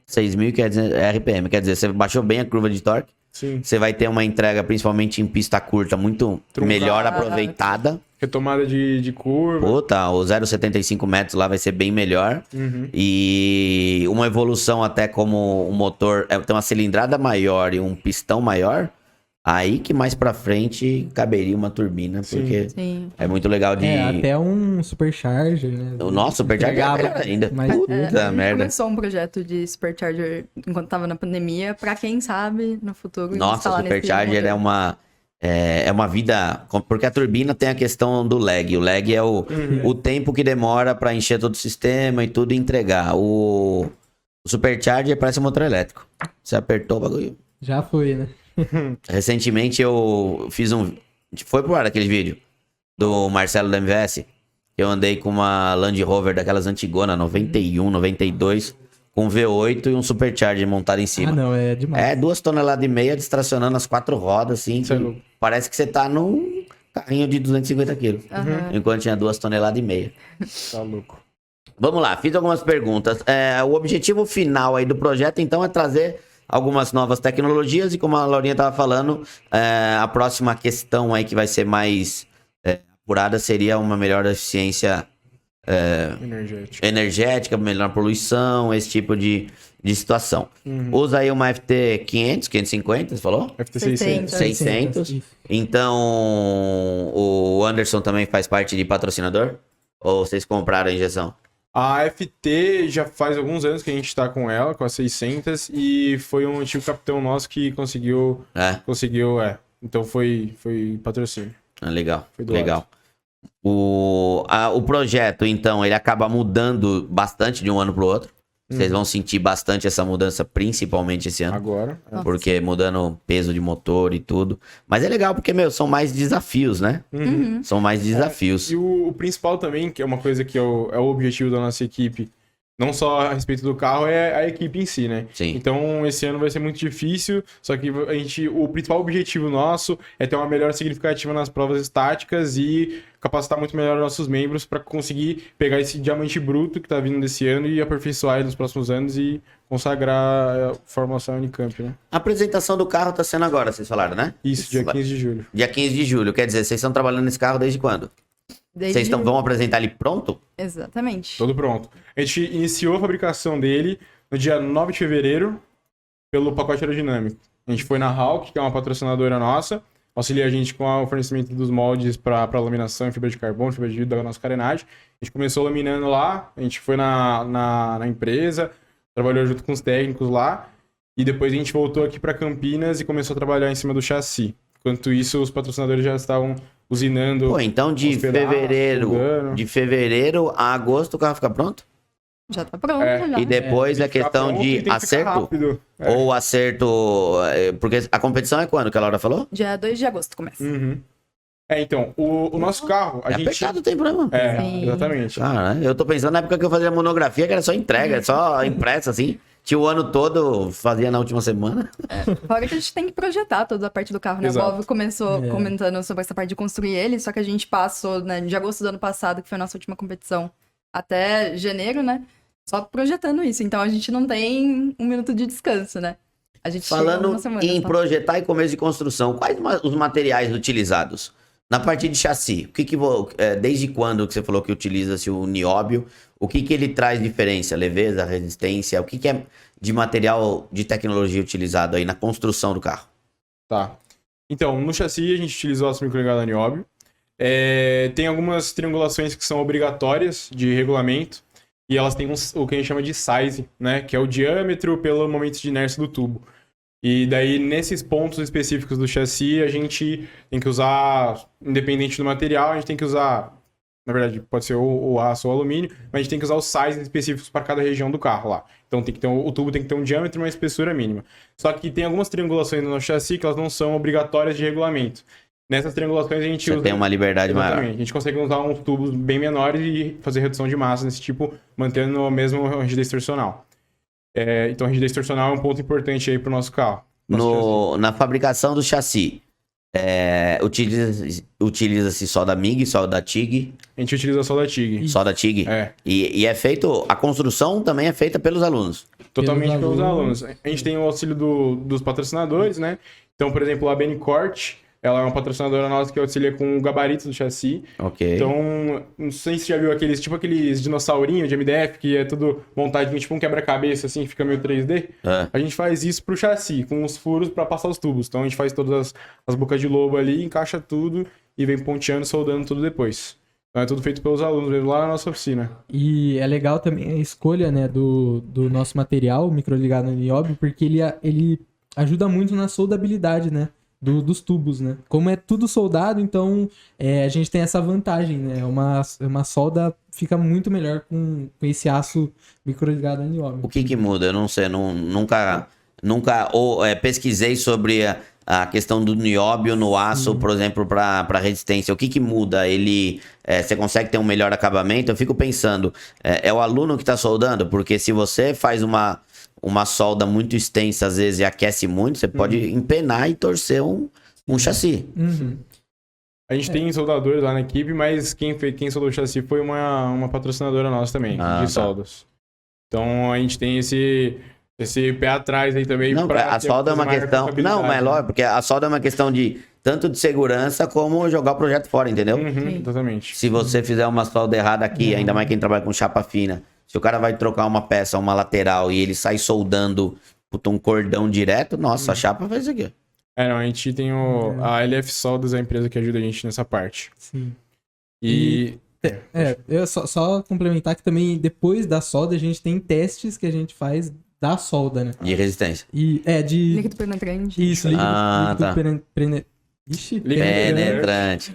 Speaker 1: 6.500 RPM. Quer dizer, você baixou bem a curva de torque.
Speaker 4: Sim.
Speaker 1: Você vai ter uma entrega, principalmente em pista curta, muito
Speaker 4: Truncada.
Speaker 1: melhor aproveitada.
Speaker 4: Retomada de curva.
Speaker 1: Puta, o 0,75 metros lá vai ser bem melhor. E uma evolução até como o motor tem uma cilindrada maior e um pistão maior. Aí que mais pra frente caberia uma turbina, porque
Speaker 3: Sim.
Speaker 1: é muito legal de...
Speaker 2: até um supercharger, né?
Speaker 1: O nosso supercharger é melhor ainda.
Speaker 2: Mas-
Speaker 1: Puta
Speaker 3: A gente
Speaker 1: merda.
Speaker 3: começou um projeto de supercharger enquanto tava na pandemia, pra quem sabe no futuro
Speaker 1: Nossa,
Speaker 3: instalar nesse
Speaker 1: supercharger
Speaker 3: modelo.
Speaker 1: é uma vida... Porque a turbina tem a questão do lag. O lag é o tempo que demora pra encher todo o sistema e tudo e entregar. O supercharger parece um motor elétrico. Você apertou o bagulho.
Speaker 2: Já foi, né?
Speaker 1: Recentemente eu fiz foi pro ar aquele vídeo do Marcelo da MVS. Eu andei com uma Land Rover daquelas antigonas, 91, 92, com V8 e um supercharger montado em cima.
Speaker 2: Não, é demais.
Speaker 1: 2,5 toneladas distracionando as 4 rodas, assim.
Speaker 4: Isso é louco.
Speaker 1: Parece que você tá num carrinho de 250 quilos. Enquanto tinha 2,5 toneladas.
Speaker 4: Tá louco.
Speaker 1: Vamos lá, fiz algumas perguntas. O objetivo final aí do projeto, então, é trazer algumas novas tecnologias e como a Laurinha estava falando, a próxima questão aí que vai ser mais apurada seria uma melhor eficiência energética, menor poluição, esse tipo de situação. Usa aí uma FT 500, 550, você falou?
Speaker 4: FT 600.
Speaker 1: 600.
Speaker 2: Isso.
Speaker 1: Então, o Anderson também faz parte de patrocinador? Ou vocês compraram a injeção?
Speaker 4: A FT já faz alguns anos que a gente tá com ela, com a 600, e foi um antigo capitão nosso que conseguiu. Então foi patrocínio.
Speaker 1: Legal,
Speaker 4: Foi doado.
Speaker 1: legal. O projeto, então, ele acaba mudando bastante de um ano pro outro. Vocês vão sentir bastante essa mudança, principalmente esse ano.
Speaker 4: Agora.
Speaker 1: Porque mudando o peso de motor e tudo. Mas é legal porque, são mais desafios, né? São mais desafios.
Speaker 4: E o principal também, que é uma coisa que é o objetivo da nossa equipe, não só a respeito do carro, é a equipe em si, né?
Speaker 1: Sim.
Speaker 4: Então, esse ano vai ser muito difícil, só que o principal objetivo nosso é ter uma melhora significativa nas provas estáticas e capacitar muito melhor os nossos membros para conseguir pegar esse diamante bruto que tá vindo desse ano e aperfeiçoar ele nos próximos anos e consagrar a formação Unicamp, né?
Speaker 1: A apresentação do carro tá sendo agora, vocês falaram, né?
Speaker 4: Isso, dia 15 de julho.
Speaker 1: Dia 15 de julho. Quer dizer, vocês estão trabalhando nesse carro desde quando? Vocês vão apresentar ele pronto?
Speaker 3: Exatamente.
Speaker 4: Todo pronto. A gente iniciou a fabricação dele no dia 9 de fevereiro pelo pacote aerodinâmico. A gente foi na Hawk, que é uma patrocinadora nossa, auxilia a gente com o fornecimento dos moldes para laminação em fibra de carbono, fibra de vidro da nossa carenagem. A gente começou laminando lá, a gente foi na empresa, trabalhou junto com os técnicos lá, e depois a gente voltou aqui para Campinas e começou a trabalhar em cima do chassi. Enquanto isso, os patrocinadores já estavam usinando.
Speaker 1: Pô, então de fevereiro a agosto o carro fica pronto?
Speaker 3: Já tá pronto, já.
Speaker 1: E depois é questão de acerto? Ou acerto... Porque a competição é quando que a Laura falou?
Speaker 3: Dia 2 de agosto começa.
Speaker 4: Então, o nosso carro, a gente...
Speaker 1: apertado, tem problema.
Speaker 3: Sim.
Speaker 4: Exatamente.
Speaker 1: Cara, eu tô pensando na época que eu fazia monografia, que era só entrega, só impressa, assim. Tinha o ano todo, fazia na última semana.
Speaker 3: Fora que a gente tem que projetar toda a parte do carro, né?
Speaker 4: Exato.
Speaker 3: O Bob começou comentando sobre essa parte de construir ele, só que a gente passou, né, de agosto do ano passado, que foi a nossa última competição, até janeiro, né? Só projetando isso. Então a gente não tem um minuto de descanso, né? A gente
Speaker 1: Falando
Speaker 3: uma semana,
Speaker 1: em
Speaker 3: só.
Speaker 1: projetar e começo de construção, quais os materiais utilizados? Na parte de chassi, desde quando que você falou que utiliza-se o nióbio? O que ele traz diferença? Leveza, resistência? O que é de material de tecnologia utilizado aí na construção do carro?
Speaker 4: Tá. Então, no chassi a gente utilizou aço microligado a nióbio. Tem algumas triangulações que são obrigatórias de regulamento e elas têm o que a gente chama de size, né? Que é o diâmetro pelo momento de inércia do tubo. E daí, nesses pontos específicos do chassi, a gente tem que usar, independente do material, a gente tem que usar, na verdade, pode ser o aço ou o alumínio, mas a gente tem que usar os sizes específicos para cada região do carro lá. Então tem que ter o tubo tem que ter um diâmetro e uma espessura mínima. Só que tem algumas triangulações no chassi que elas não são obrigatórias de regulamento. Nessas triangulações a gente
Speaker 1: Você tem uma liberdade maior.
Speaker 4: A gente consegue usar uns tubos bem menores e fazer redução de massa nesse tipo, mantendo a mesma rigidez torsional. Então a rigidez torsional é um ponto importante aí para o nosso carro.
Speaker 1: Na fabricação do chassi, utiliza-se solda MIG, solda TIG?
Speaker 4: A gente utiliza só da TIG.
Speaker 1: Solda TIG?
Speaker 4: É.
Speaker 1: E é feito, a construção também é feita pelos alunos?
Speaker 4: Totalmente pelos alunos. A gente tem o auxílio dos patrocinadores, né? Então, por exemplo, a Benicorte, ela é uma patrocinadora nossa que auxilia com o gabarito do chassi.
Speaker 1: Ok.
Speaker 4: Então, não sei se você já viu aqueles dinossaurinhos de MDF, que é tudo montadinho, tipo um quebra-cabeça, assim, fica meio 3D. A gente faz isso pro chassi, com os furos para passar os tubos. Então, a gente faz todas as bocas de lobo ali, encaixa tudo e vem ponteando, soldando tudo depois. Então, é tudo feito pelos alunos mesmo lá na nossa oficina.
Speaker 2: E é legal também a escolha, né, do nosso material, microligado no nióbio, porque ele ajuda muito na soldabilidade, né? Dos tubos, né? Como é tudo soldado, então a gente tem essa vantagem, né? Uma solda fica muito melhor com esse aço microligado a nióbio.
Speaker 1: O que muda? Eu não sei, nunca pesquisei sobre a questão do nióbio no aço, por exemplo, para resistência. O que muda? Você consegue ter um melhor acabamento? Eu fico pensando, é o aluno que está soldando? Porque se você faz uma solda muito extensa, às vezes, e aquece muito, você pode empenar e torcer um chassi.
Speaker 4: A gente tem soldadores lá na equipe, mas quem soldou o chassi foi uma patrocinadora nossa também, de soldas. Então, a gente tem Esse pé atrás aí também.
Speaker 1: Não, a solda é uma questão. Não, mas é lógico, porque a solda é uma questão de tanto de segurança como jogar o projeto fora, entendeu?
Speaker 4: Exatamente.
Speaker 1: Se você fizer uma solda errada aqui, ainda mais quem trabalha com chapa fina, se o cara vai trocar uma peça, uma lateral, e ele sai soldando puta, um cordão direto, nossa, a chapa faz isso aqui.
Speaker 4: Não, a gente tem a LF Soldas, a empresa que ajuda a gente nessa parte.
Speaker 2: Sim.
Speaker 4: E
Speaker 2: Eu só complementar que também depois da solda a gente tem testes que a gente faz da solda, né?
Speaker 1: De resistência.
Speaker 2: E de
Speaker 3: Líquido penetrante.
Speaker 2: isso, líquido,
Speaker 1: tá.
Speaker 2: Ixi,
Speaker 1: Penetrante.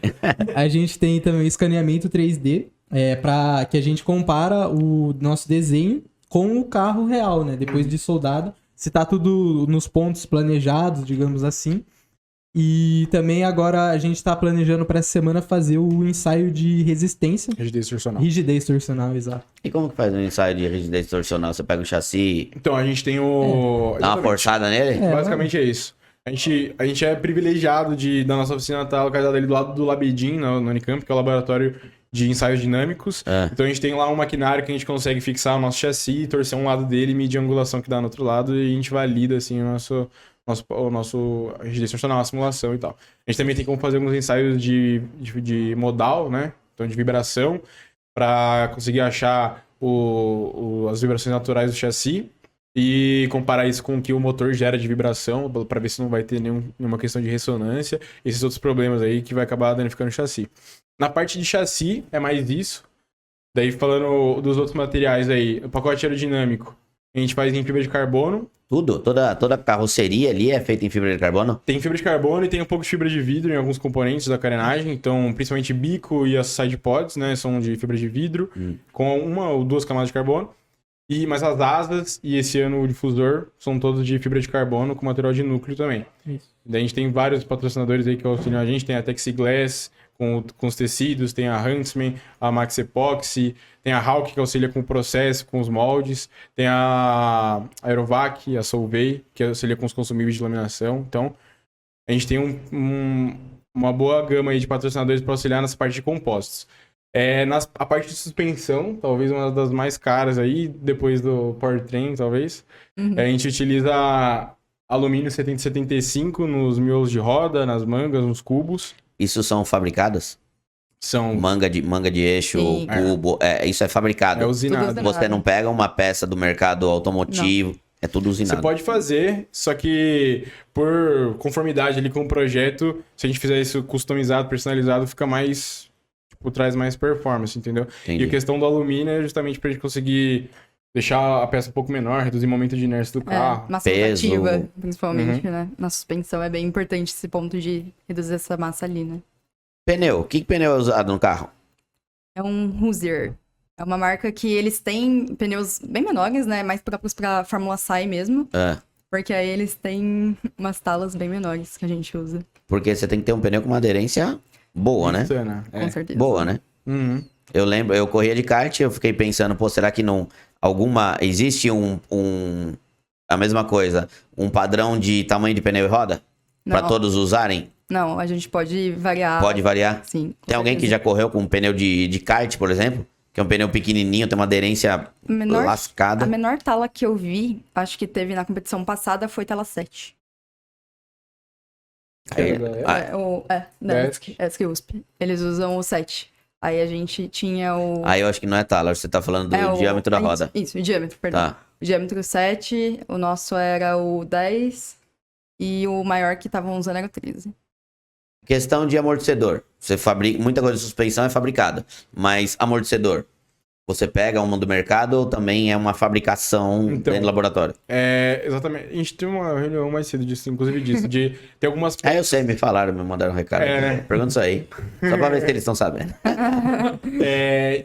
Speaker 2: A gente tem também o escaneamento 3D, para que a gente compara o nosso desenho com o carro real, né? Depois de soldado, se tá tudo nos pontos planejados, digamos assim. E também agora a gente tá planejando para essa semana fazer o ensaio de resistência.
Speaker 4: rigidez torcional.
Speaker 2: Rigidez torcional, exato.
Speaker 1: E como que faz um ensaio de rigidez torcional? Você pega um chassi,
Speaker 4: Então, a gente tem
Speaker 1: dá uma
Speaker 4: Exatamente.
Speaker 1: forçada nele?
Speaker 4: Basicamente é isso. A gente é privilegiado da nossa oficina estar localizada ali do lado do Labedim, no Unicamp, que é o laboratório de ensaios dinâmicos. Então a gente tem lá um maquinário que a gente consegue fixar o nosso chassi, torcer um lado dele, medir a angulação que dá no outro lado e a gente valida assim o nosso rigidez torcional, a simulação e tal. A gente também tem como fazer alguns ensaios de modal, né? Então de vibração, para conseguir achar as vibrações naturais do chassi e comparar isso com o que o motor gera de vibração, para ver se não vai ter nenhuma questão de ressonância, esses outros problemas aí que vai acabar danificando o chassi. Na parte de chassi, é mais isso. Daí, falando dos outros materiais aí, o pacote aerodinâmico, a gente faz em fibra de carbono.
Speaker 1: Toda carroceria ali é feita em fibra de carbono?
Speaker 4: Tem fibra de carbono e tem um pouco de fibra de vidro em alguns componentes da carenagem. Então, principalmente bico e as side pods, né, são de fibra de vidro, com uma ou duas camadas de carbono. Mas as asas e esse ano o difusor são todos de fibra de carbono com material de núcleo também.
Speaker 2: Isso.
Speaker 4: Daí a gente tem vários patrocinadores aí que auxiliam a gente. Tem a Texiglass com os tecidos, tem a Huntsman, a Max Epoxy, tem a Hawk que auxilia com o processo, com os moldes, tem a Aerovac, a Solvay, que auxilia com os consumíveis de laminação. Então, a gente tem uma boa gama aí de patrocinadores para auxiliar nessa parte de compostos. A parte de suspensão, talvez uma das mais caras aí, depois do powertrain, talvez. A gente utiliza alumínio 7075 nos miolos de roda, nas mangas, nos cubos.
Speaker 1: Isso são fabricadas?
Speaker 4: São
Speaker 1: Manga de eixo,
Speaker 3: Sim.
Speaker 1: cubo, isso é fabricado.
Speaker 4: usinado.
Speaker 3: Tudo
Speaker 1: Você não pega uma peça do mercado automotivo, é tudo
Speaker 4: Você
Speaker 1: usinado.
Speaker 4: pode fazer, só que por conformidade ali com o projeto, se a gente fizer isso customizado, personalizado, fica mais, traz mais performance, entendeu?
Speaker 1: Entendi.
Speaker 4: E a questão do alumínio é justamente pra gente conseguir deixar a peça um pouco menor, reduzir o momento de inércia do carro.
Speaker 3: Massa
Speaker 1: peso.
Speaker 3: rotativa, principalmente, né? Na suspensão é bem importante esse ponto de reduzir essa massa ali, né?
Speaker 1: Pneu, que pneu é usado no carro?
Speaker 3: É um Hoosier. É uma marca que eles têm pneus bem menores, né? Mais próprios pra Fórmula SAI mesmo. Porque aí eles têm umas talas bem menores que a gente usa.
Speaker 1: Porque você tem que ter um pneu com uma aderência boa, né?
Speaker 4: Insana.
Speaker 3: Com certeza.
Speaker 1: Boa, né?
Speaker 4: Uhum.
Speaker 1: Eu lembro, eu corria de kart, eu fiquei pensando, será que não existe a mesma coisa, um padrão de tamanho de pneu e roda? Pra
Speaker 3: Não.
Speaker 1: todos usarem?
Speaker 3: Não, a gente pode variar.
Speaker 1: Pode variar?
Speaker 3: Sim. com
Speaker 1: Tem alguém que
Speaker 3: certeza.
Speaker 1: já correu com um pneu de kart, por exemplo? Que é um pneu pequenininho, tem uma aderência lascada.
Speaker 3: A menor tala que eu vi, acho que teve na competição passada, foi tala 7.
Speaker 1: Aí,
Speaker 3: Da ESC USP. Eles usam o 7. Aí a gente tinha o...
Speaker 1: aí eu acho que não é tala, você tá falando do diâmetro da roda.
Speaker 3: Isso, o diâmetro, perdão.
Speaker 1: Tá.
Speaker 3: O diâmetro 7, o nosso era o 10 e o maior que estavam usando era o 13.
Speaker 1: Questão de amortecedor. Você fabrica, muita coisa de suspensão é fabricada, mas amortecedor, você pega uma do mercado ou também é uma fabricação dentro do laboratório?
Speaker 4: Exatamente. A gente teve uma reunião mais cedo disso, inclusive disso, de ter algumas...
Speaker 1: Eu sei, me falaram, me mandaram um recado.
Speaker 4: né?
Speaker 1: Pergunta isso aí. Só pra ver se eles estão sabendo.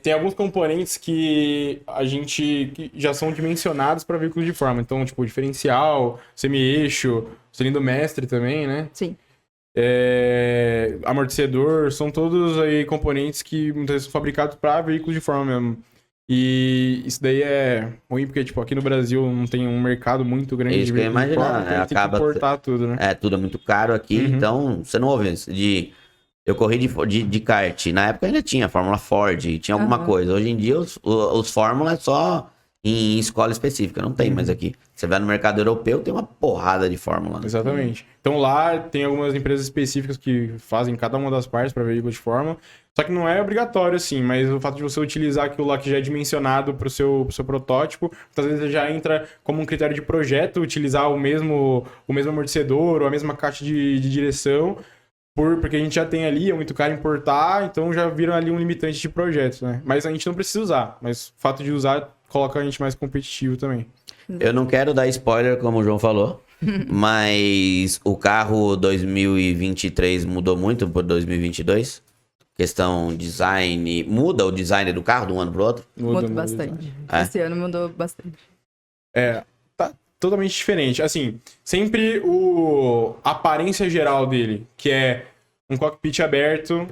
Speaker 4: Tem alguns componentes que que já são dimensionados para veículos de forma. Então, tipo, diferencial, semi-eixo, cilindro mestre também, né?
Speaker 3: Sim.
Speaker 4: Amortecedor, são todos aí componentes que muitas vezes são fabricados para veículos de forma mesmo. E isso daí é ruim porque, tipo, aqui no Brasil não tem um mercado muito grande
Speaker 1: Isso
Speaker 4: de
Speaker 1: que eu ia
Speaker 4: veículos de
Speaker 1: imaginar,
Speaker 4: forma, então tem
Speaker 1: acaba
Speaker 4: que importar tudo, né?
Speaker 1: Tudo é muito caro aqui, então você não ouve isso. Eu corri de kart, na época ainda tinha Fórmula Ford, tinha alguma coisa. Hoje em dia os Fórmula é só em escola específica. Não tem mais aqui. Você vai no mercado europeu, tem uma porrada de fórmula. Né?
Speaker 4: Exatamente. Então lá tem algumas empresas específicas que fazem cada uma das partes para veículo de fórmula. Só que não é obrigatório, assim, mas o fato de você utilizar aquilo lá que já é dimensionado para o seu protótipo, muitas vezes já entra como um critério de projeto, utilizar o mesmo amortecedor ou a mesma caixa de direção, porque a gente já tem ali, é muito caro importar, então já viram ali um limitante de projetos, né? Mas a gente não precisa usar, mas o fato de usar coloca a gente mais competitivo também.
Speaker 1: Eu não quero dar spoiler, como o João falou, mas o carro 2023 mudou muito por 2022. Questão design, muda o design do carro de um ano pro outro?
Speaker 3: Muda bastante. Esse ano mudou bastante.
Speaker 4: Tá totalmente diferente. Assim, sempre a aparência geral dele, que é um cockpit aberto,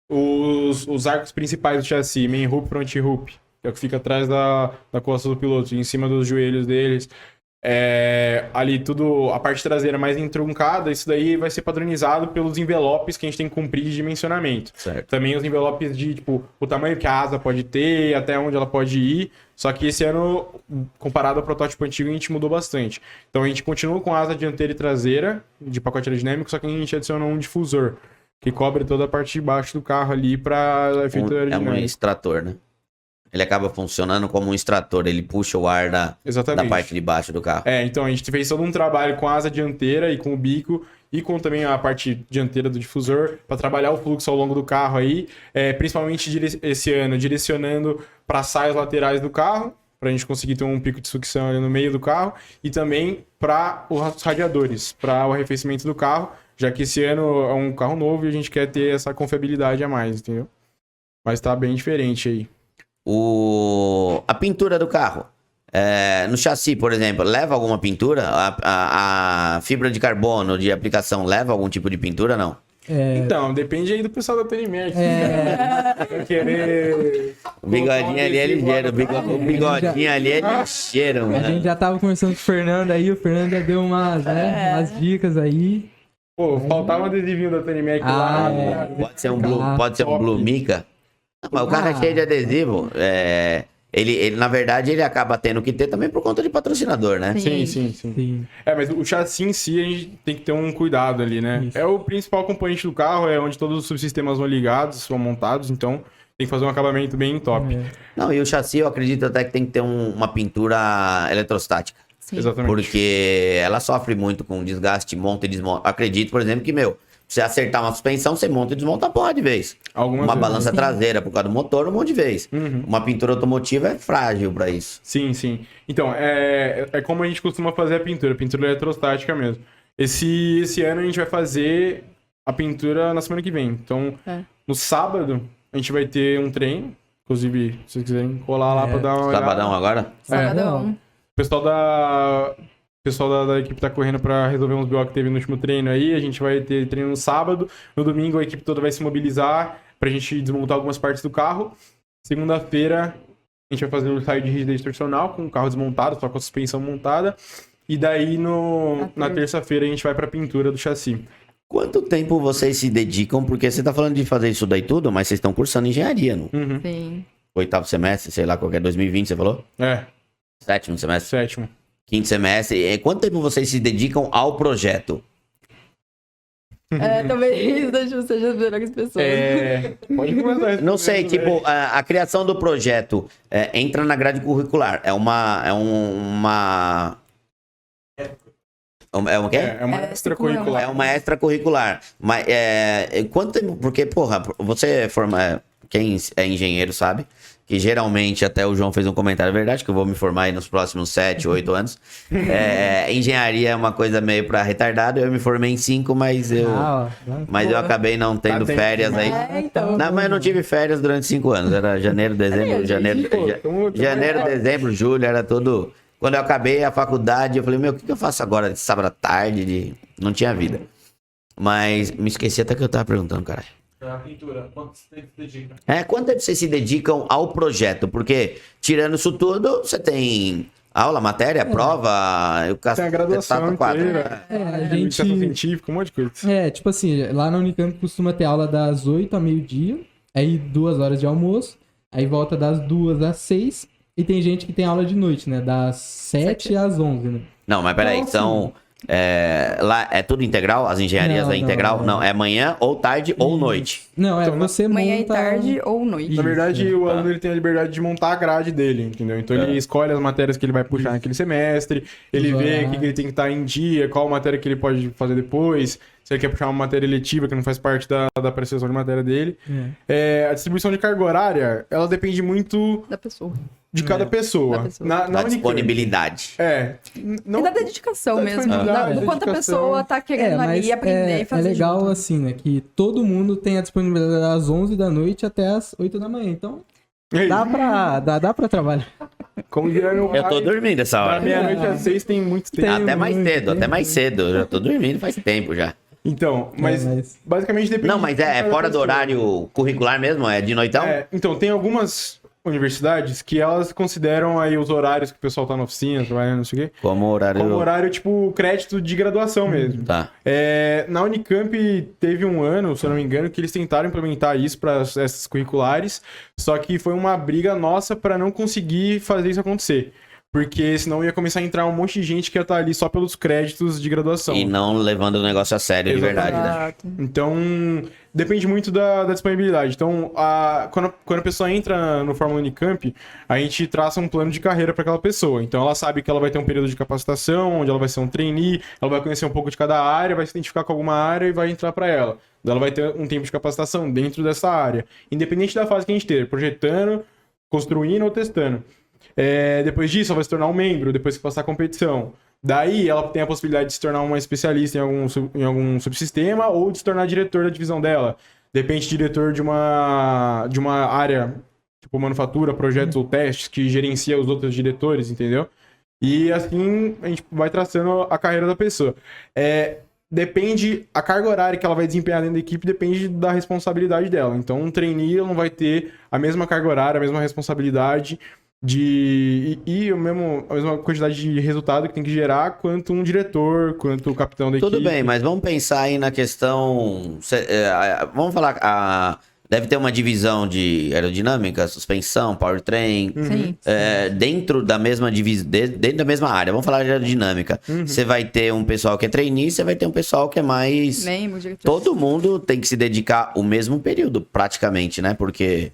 Speaker 4: os arcos principais do chassi, main hoop, front hoop, que é o que fica atrás da costa do piloto, em cima dos joelhos deles. Ali tudo, a parte traseira mais entroncada, isso daí vai ser padronizado pelos envelopes que a gente tem que cumprir de dimensionamento.
Speaker 1: Certo.
Speaker 4: Também os envelopes de, tipo, o tamanho que a asa pode ter, até onde ela pode ir. Só que esse ano, comparado ao protótipo antigo, a gente mudou bastante. Então a gente continua com a asa dianteira e traseira, de pacote aerodinâmico, só que a gente adicionou um difusor, que cobre toda a parte de baixo do carro ali para efeito aerodinâmico.
Speaker 1: É um extrator, né? Ele acaba funcionando como um extrator, ele puxa o ar da parte de baixo do carro.
Speaker 4: Então a gente fez todo um trabalho com a asa dianteira e com o bico e com também a parte dianteira do difusor para trabalhar o fluxo ao longo do carro aí, principalmente esse ano, direcionando para as saias laterais do carro, para a gente conseguir ter um pico de sucção ali no meio do carro e também para os radiadores, para o arrefecimento do carro, já que esse ano é um carro novo e a gente quer ter essa confiabilidade a mais, entendeu? Mas tá bem diferente aí.
Speaker 1: A pintura do carro. No chassi, por exemplo, leva alguma pintura? A fibra de carbono de aplicação leva algum tipo de pintura, não?
Speaker 4: Então, depende aí do pessoal da Tenimac. Vai querer...
Speaker 1: O bigodinho ali é ligeiro. O bigodinho ali é ligeiro,
Speaker 2: A
Speaker 1: mano.
Speaker 2: gente já tava conversando com o Fernando aí, o Fernando já deu umas dicas aí.
Speaker 4: Pô, faltava um adesivinho da Tenimac lá.
Speaker 1: Pode ser um Blue Mica. Não, mas o cara é cheio de adesivo. Ele, na verdade, ele acaba tendo que ter também por conta de patrocinador, né?
Speaker 4: Sim. Mas o chassi em si, a gente tem que ter um cuidado ali, né?
Speaker 2: Isso.
Speaker 4: É o principal componente do carro, é onde todos os subsistemas vão ligados, são montados, então tem que fazer um acabamento bem top.
Speaker 1: Não, e o chassi, eu acredito até que tem que ter uma pintura eletrostática.
Speaker 3: Sim.
Speaker 4: Exatamente.
Speaker 1: Porque ela sofre muito com desgaste, monta e desmonta. Acredito, por exemplo, que, você acertar uma suspensão, você monta e desmonta a porra de vez.
Speaker 4: Algumas
Speaker 1: Uma
Speaker 4: vezes.
Speaker 1: balança traseira por causa do motor, um monte de vez. Uma pintura automotiva é frágil pra isso.
Speaker 4: Sim. Então, é como a gente costuma fazer a pintura eletrostática mesmo. Esse ano a gente vai fazer a pintura na semana que vem. Então, no sábado, a gente vai ter um treino. Inclusive, se vocês quiserem colar lá pra dar uma olhada.
Speaker 1: Sabadão agora?
Speaker 3: Sabadão.
Speaker 4: O pessoal da equipe tá correndo pra resolver uns BO que teve no último treino aí. A gente vai ter treino no sábado. No domingo, a equipe toda vai se mobilizar pra gente desmontar algumas partes do carro. Segunda-feira, a gente vai fazer um ensaio de rígida distorcional com o carro desmontado, só com a suspensão montada. E daí, na terça-feira, a gente vai pra pintura do chassi.
Speaker 1: Quanto tempo vocês se dedicam? Porque você tá falando de fazer isso daí tudo, mas vocês estão cursando engenharia, no
Speaker 3: Sim.
Speaker 1: 8º semestre, sei lá, qualquer 2020, você falou? 7º semestre?
Speaker 4: 7º.
Speaker 1: 5º semestre. Quanto tempo vocês se dedicam ao projeto?
Speaker 3: Talvez a Ju seja as melhores pessoas.
Speaker 4: Pode começar.
Speaker 1: Não sei, tipo, a criação do projeto entra na grade curricular. É uma quê?
Speaker 4: É uma extracurricular.
Speaker 1: É uma extracurricular. Mas quanto tempo? Porque, porra, você forma. Quem é engenheiro sabe que geralmente, até o João fez um comentário, é verdade, que eu vou me formar aí nos próximos 7, 8 anos. Engenharia é uma coisa meio pra retardado. Eu me formei em 5, mas eu acabei não tendo férias aí.
Speaker 3: Então.
Speaker 1: Não, mas eu não tive férias durante 5 anos. Era janeiro, dezembro, janeiro, dezembro, julho, era tudo. Quando eu acabei a faculdade, eu falei, o que eu faço agora de sábado à tarde? Não tinha vida. Mas me esqueci até que eu tava perguntando, caralho.
Speaker 5: A pintura, quanto você se dedica?
Speaker 1: Quanto tempo vocês se dedicam ao projeto? Porque, tirando isso tudo, você tem aula, matéria, prova,
Speaker 4: tem a graduação inteira, iniciação científica, um monte de coisa.
Speaker 2: Tipo assim, lá na Unicamp costuma ter aula das 8 a meio-dia, aí 2 horas de almoço, aí volta das 2 às 6, e tem gente que tem aula de noite, né? Das 7 às 11, né?
Speaker 1: Não, mas peraí,
Speaker 2: Então,
Speaker 1: são... lá é tudo integral? As engenharias
Speaker 2: Não,
Speaker 1: é integral?
Speaker 2: não.
Speaker 1: Não, é manhã ou tarde ou
Speaker 2: Isso.
Speaker 1: noite.
Speaker 2: Não,
Speaker 4: Então,
Speaker 2: você
Speaker 3: Manhã e
Speaker 2: monta...
Speaker 3: tarde ou noite.
Speaker 4: Na verdade,
Speaker 2: Isso,
Speaker 4: o aluno ele tem a liberdade de montar a grade dele, entendeu? Então ele escolhe as matérias que ele vai puxar naquele semestre, ele
Speaker 2: Os
Speaker 4: vê o
Speaker 2: horários.
Speaker 4: que ele tem que estar em dia, qual matéria que ele pode fazer depois, se ele quer puxar uma matéria eletiva que não faz parte da prestação de matéria dele. A distribuição de carga horária, ela depende muito
Speaker 3: Da pessoa.
Speaker 4: de cada pessoa.
Speaker 3: Da pessoa.
Speaker 4: Na
Speaker 1: Da
Speaker 4: Unicamp.
Speaker 1: disponibilidade.
Speaker 4: Não,
Speaker 3: E da dedicação
Speaker 4: da
Speaker 3: mesmo.
Speaker 4: disponibilidade,
Speaker 3: Do quanto a
Speaker 4: dedicação.
Speaker 3: pessoa tá querendo ali aprender e fazer
Speaker 2: é legal
Speaker 3: junto.
Speaker 2: assim, né? Que todo mundo tem a disponibilidade das 11 da noite até as 8 da manhã. Então, dá pra trabalhar.
Speaker 4: Como diria meu pai,
Speaker 1: Eu tô dormindo essa
Speaker 4: da
Speaker 1: hora.
Speaker 4: meia-noite às 6 tem muito tempo.
Speaker 1: Até mais
Speaker 2: muito
Speaker 1: cedo, até
Speaker 2: tempo.
Speaker 1: mais cedo. Eu já tô dormindo faz tempo já.
Speaker 4: Então, mas basicamente depende...
Speaker 1: Não, mas é
Speaker 4: de cada
Speaker 1: fora do
Speaker 4: pessoa.
Speaker 1: horário curricular mesmo? É de noitão?
Speaker 4: Então, tem algumas universidades que elas consideram aí os horários que o pessoal tá na oficina, trabalhando, não sei o quê,
Speaker 1: Como horário...
Speaker 4: como horário, tipo, crédito de graduação mesmo.
Speaker 1: Tá.
Speaker 4: Na Unicamp teve um ano, se eu não me engano, que eles tentaram implementar isso para essas curriculares, só que foi uma briga nossa para não conseguir fazer isso acontecer. Porque senão ia começar a entrar um monte de gente que ia estar ali só pelos créditos de graduação.
Speaker 1: E não levando o negócio a sério de verdade, né?
Speaker 3: Exato.
Speaker 4: Então, depende muito da disponibilidade. Então, quando a pessoa entra no Fórmula Unicamp, a gente traça um plano de carreira para aquela pessoa. Então, ela sabe que ela vai ter um período de capacitação, onde ela vai ser um trainee, ela vai conhecer um pouco de cada área, vai se identificar com alguma área e vai entrar para ela. Então, ela vai ter um tempo de capacitação dentro dessa área. Independente da fase que a gente esteja, projetando, construindo ou testando. Depois disso, ela vai se tornar um membro, depois que passar a competição. Daí, ela tem a possibilidade de se tornar uma especialista em algum subsistema ou de se tornar diretor da divisão dela. Depende diretor de uma área, tipo manufatura, projetos ou testes, que gerencia os outros diretores, entendeu? E assim, a gente vai traçando a carreira da pessoa. Depende, a carga horária que ela vai desempenhar dentro da equipe depende da responsabilidade dela. Então, um trainee não vai ter a mesma carga horária, a mesma responsabilidade a mesma quantidade de resultado que tem que gerar quanto um diretor, quanto o capitão da equipe.
Speaker 1: Tudo bem, mas vamos pensar aí na questão... vamos falar... deve ter uma divisão de aerodinâmica, suspensão, powertrain...
Speaker 3: Sim.
Speaker 1: dentro da mesma dentro da mesma área. Vamos falar de aerodinâmica. Você vai ter um pessoal que é trainee, você vai ter um pessoal que é mais...
Speaker 3: Membro, diretor.
Speaker 1: Todo mundo tem que se dedicar o mesmo período, praticamente, né? Porque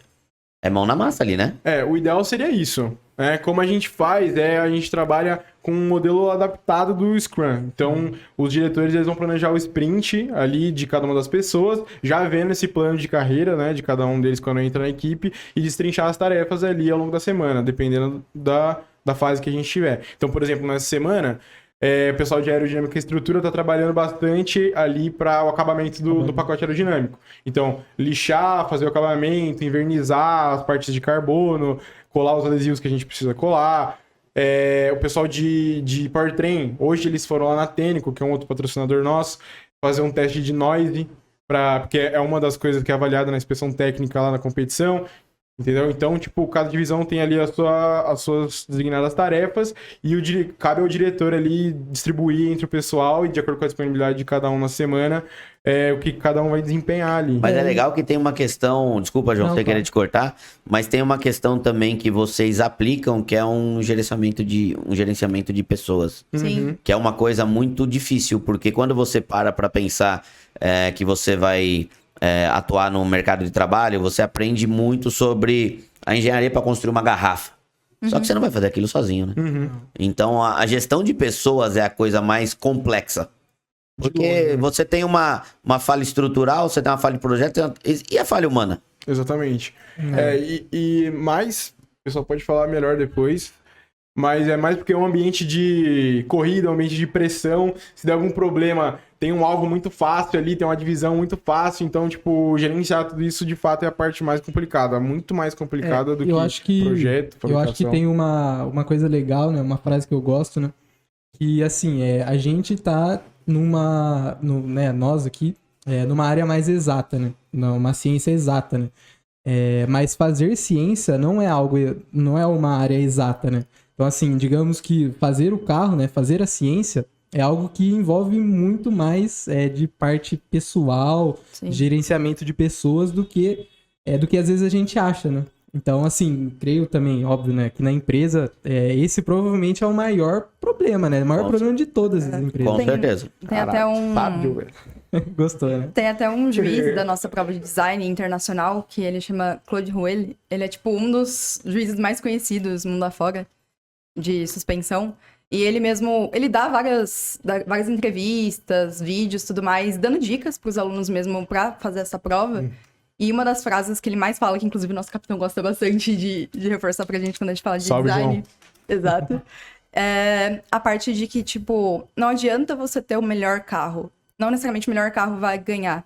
Speaker 1: é mão na massa ali, né?
Speaker 4: O ideal seria isso. Como a gente faz, a gente trabalha com um modelo adaptado do Scrum. Então, os diretores eles vão planejar o sprint ali de cada uma das pessoas, já vendo esse plano de carreira, né, de cada um deles quando entra na equipe, e destrinchar as tarefas ali ao longo da semana, dependendo da fase que a gente tiver. Então, por exemplo, nessa semana, o pessoal de aerodinâmica e estrutura está trabalhando bastante ali para o acabamento do pacote aerodinâmico. Então, lixar, fazer o acabamento, invernizar as partes de carbono, colar os adesivos que a gente precisa colar. O pessoal de powertrain, hoje eles foram lá na Tênico, que é um outro patrocinador nosso, fazer um teste de noise, porque é uma das coisas que é avaliada na inspeção técnica lá na competição. Entendeu? Então, tipo, cada divisão tem ali as suas designadas tarefas e cabe ao diretor ali distribuir entre o pessoal e de acordo com a disponibilidade de cada um na semana, o que cada um vai desempenhar ali.
Speaker 1: Mas é legal que tem uma questão, desculpa, João,
Speaker 2: Não,
Speaker 1: você
Speaker 2: tá.
Speaker 1: querer te cortar, mas tem uma questão também que vocês aplicam, que é um gerenciamento de pessoas.
Speaker 3: Sim.
Speaker 1: Que é uma coisa muito difícil, porque quando você para pensar que você vai atuar no mercado de trabalho, você aprende muito sobre a engenharia para construir uma garrafa. Só que você não vai fazer aquilo sozinho, né? Então, a gestão de pessoas é a coisa mais complexa. Porque você tem uma falha estrutural, você tem uma falha de projeto, e a falha humana?
Speaker 4: Exatamente. E mais, o pessoal pode falar melhor depois, mas é mais porque é um ambiente de corrida, um ambiente de pressão. Se der algum problema, tem um alvo muito fácil ali, tem uma divisão muito fácil. Então, tipo, gerenciar tudo isso de fato é a parte mais complicada. Muito mais complicada do que projeto,
Speaker 2: Eu acho que tem uma coisa legal, né? Uma frase que eu gosto, né? Que, assim, a gente tá nós aqui, numa área mais exata, né? Uma ciência exata, né? Mas fazer ciência não é uma área exata, né? Então, assim, digamos que fazer o carro, né? Fazer a ciência é algo que envolve muito mais de parte pessoal,
Speaker 3: Sim.
Speaker 2: gerenciamento de pessoas do que às vezes a gente acha, né? Então, assim, creio também, óbvio, né, que na empresa, esse provavelmente é o maior problema, né? O maior
Speaker 1: Com
Speaker 2: problema de todas as
Speaker 1: Com
Speaker 2: empresas.
Speaker 1: certeza.
Speaker 3: Tem até um.
Speaker 4: Fábio, velho.
Speaker 2: Gostou, né?
Speaker 3: Tem até um juiz da nossa prova de design internacional, que ele chama Claude Rouel. Ele é, tipo, um dos juízes mais conhecidos mundo afora de suspensão. E ele mesmo, ele dá várias entrevistas, vídeos, tudo mais, dando dicas pros alunos mesmo pra fazer essa prova. E uma das frases que ele mais fala, que inclusive o nosso capitão gosta bastante de reforçar pra gente quando a gente fala de
Speaker 4: Salve,
Speaker 3: design.
Speaker 4: João.
Speaker 3: Exato. É a parte de que, tipo, não adianta você ter o melhor carro. Não necessariamente o melhor carro vai ganhar.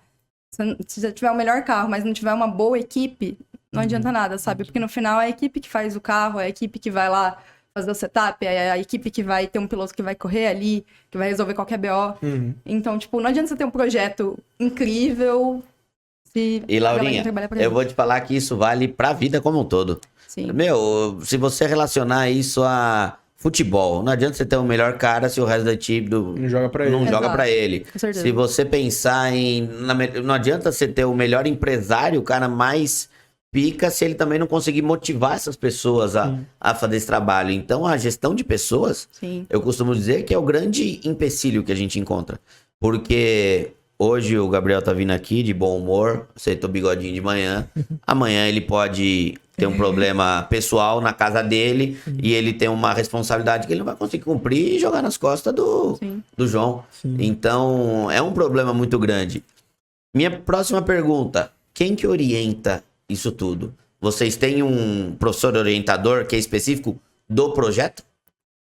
Speaker 3: Se você tiver o melhor carro, mas não tiver uma boa equipe, não adianta nada, sabe? Porque no final é a equipe que faz o carro, é a equipe que vai lá fazer o setup, é a equipe que vai ter um piloto que vai correr ali, que vai resolver qualquer BO. Então, tipo, não adianta você ter um projeto incrível se
Speaker 1: E
Speaker 3: a galera
Speaker 1: Laurinha,
Speaker 3: trabalha pra
Speaker 1: eu
Speaker 3: isso.
Speaker 1: vou te falar que isso vale pra vida como um todo.
Speaker 3: Sim.
Speaker 1: Meu, se você relacionar isso a futebol, não adianta você ter o melhor cara se o resto da time
Speaker 4: Não joga pra ele.
Speaker 1: não joga
Speaker 3: Exato.
Speaker 1: pra ele.
Speaker 3: Com certeza.
Speaker 1: Se você pensar não adianta você ter o melhor empresário, o cara mais pica, se ele também não conseguir motivar essas pessoas a fazer esse trabalho. Então, a gestão de pessoas,
Speaker 3: Sim.
Speaker 1: eu costumo dizer que é o grande empecilho que a gente encontra. Porque hoje o Gabriel tá vindo aqui de bom humor, aceitou bigodinho de manhã. Amanhã ele pode ter um problema pessoal na casa dele e ele tem uma responsabilidade que ele não vai conseguir cumprir e jogar nas costas
Speaker 3: Sim.
Speaker 1: do João.
Speaker 2: Sim.
Speaker 1: Então, é um problema muito grande. Minha próxima pergunta: quem que orienta isso tudo? Vocês têm um professor orientador que é específico do projeto?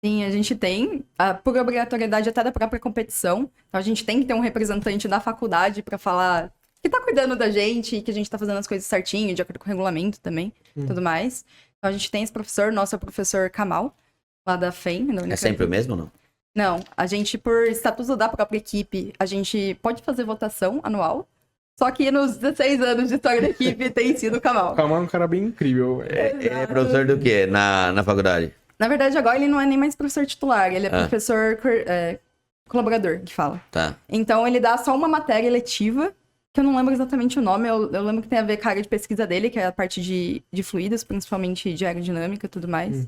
Speaker 3: Sim, a gente tem, por obrigatoriedade até da própria competição. Então, a gente tem que ter um representante da faculdade para falar que tá cuidando da gente e que a gente tá fazendo as coisas certinho, de acordo com o regulamento também, tudo mais. Então, a gente tem esse professor, nosso é o professor Kamal, lá da FEM. da
Speaker 1: É
Speaker 3: Unicamp.
Speaker 1: sempre o mesmo ou não?
Speaker 3: Não, a gente, por estatuto da própria equipe, a gente pode fazer votação anual, só que nos 16 anos de história da equipe tem sido o Kamal.
Speaker 4: O Kamal é um cara bem incrível, velho.
Speaker 1: É professor do quê na faculdade?
Speaker 3: Na verdade, agora ele não é nem mais professor titular, ele é
Speaker 1: Ah.
Speaker 3: professor colaborador, que fala.
Speaker 1: Tá.
Speaker 3: Então, ele dá só uma matéria letiva, que eu não lembro exatamente o nome, eu lembro que tem a ver com a área de pesquisa dele, que é a parte de fluidos, principalmente de aerodinâmica e tudo mais.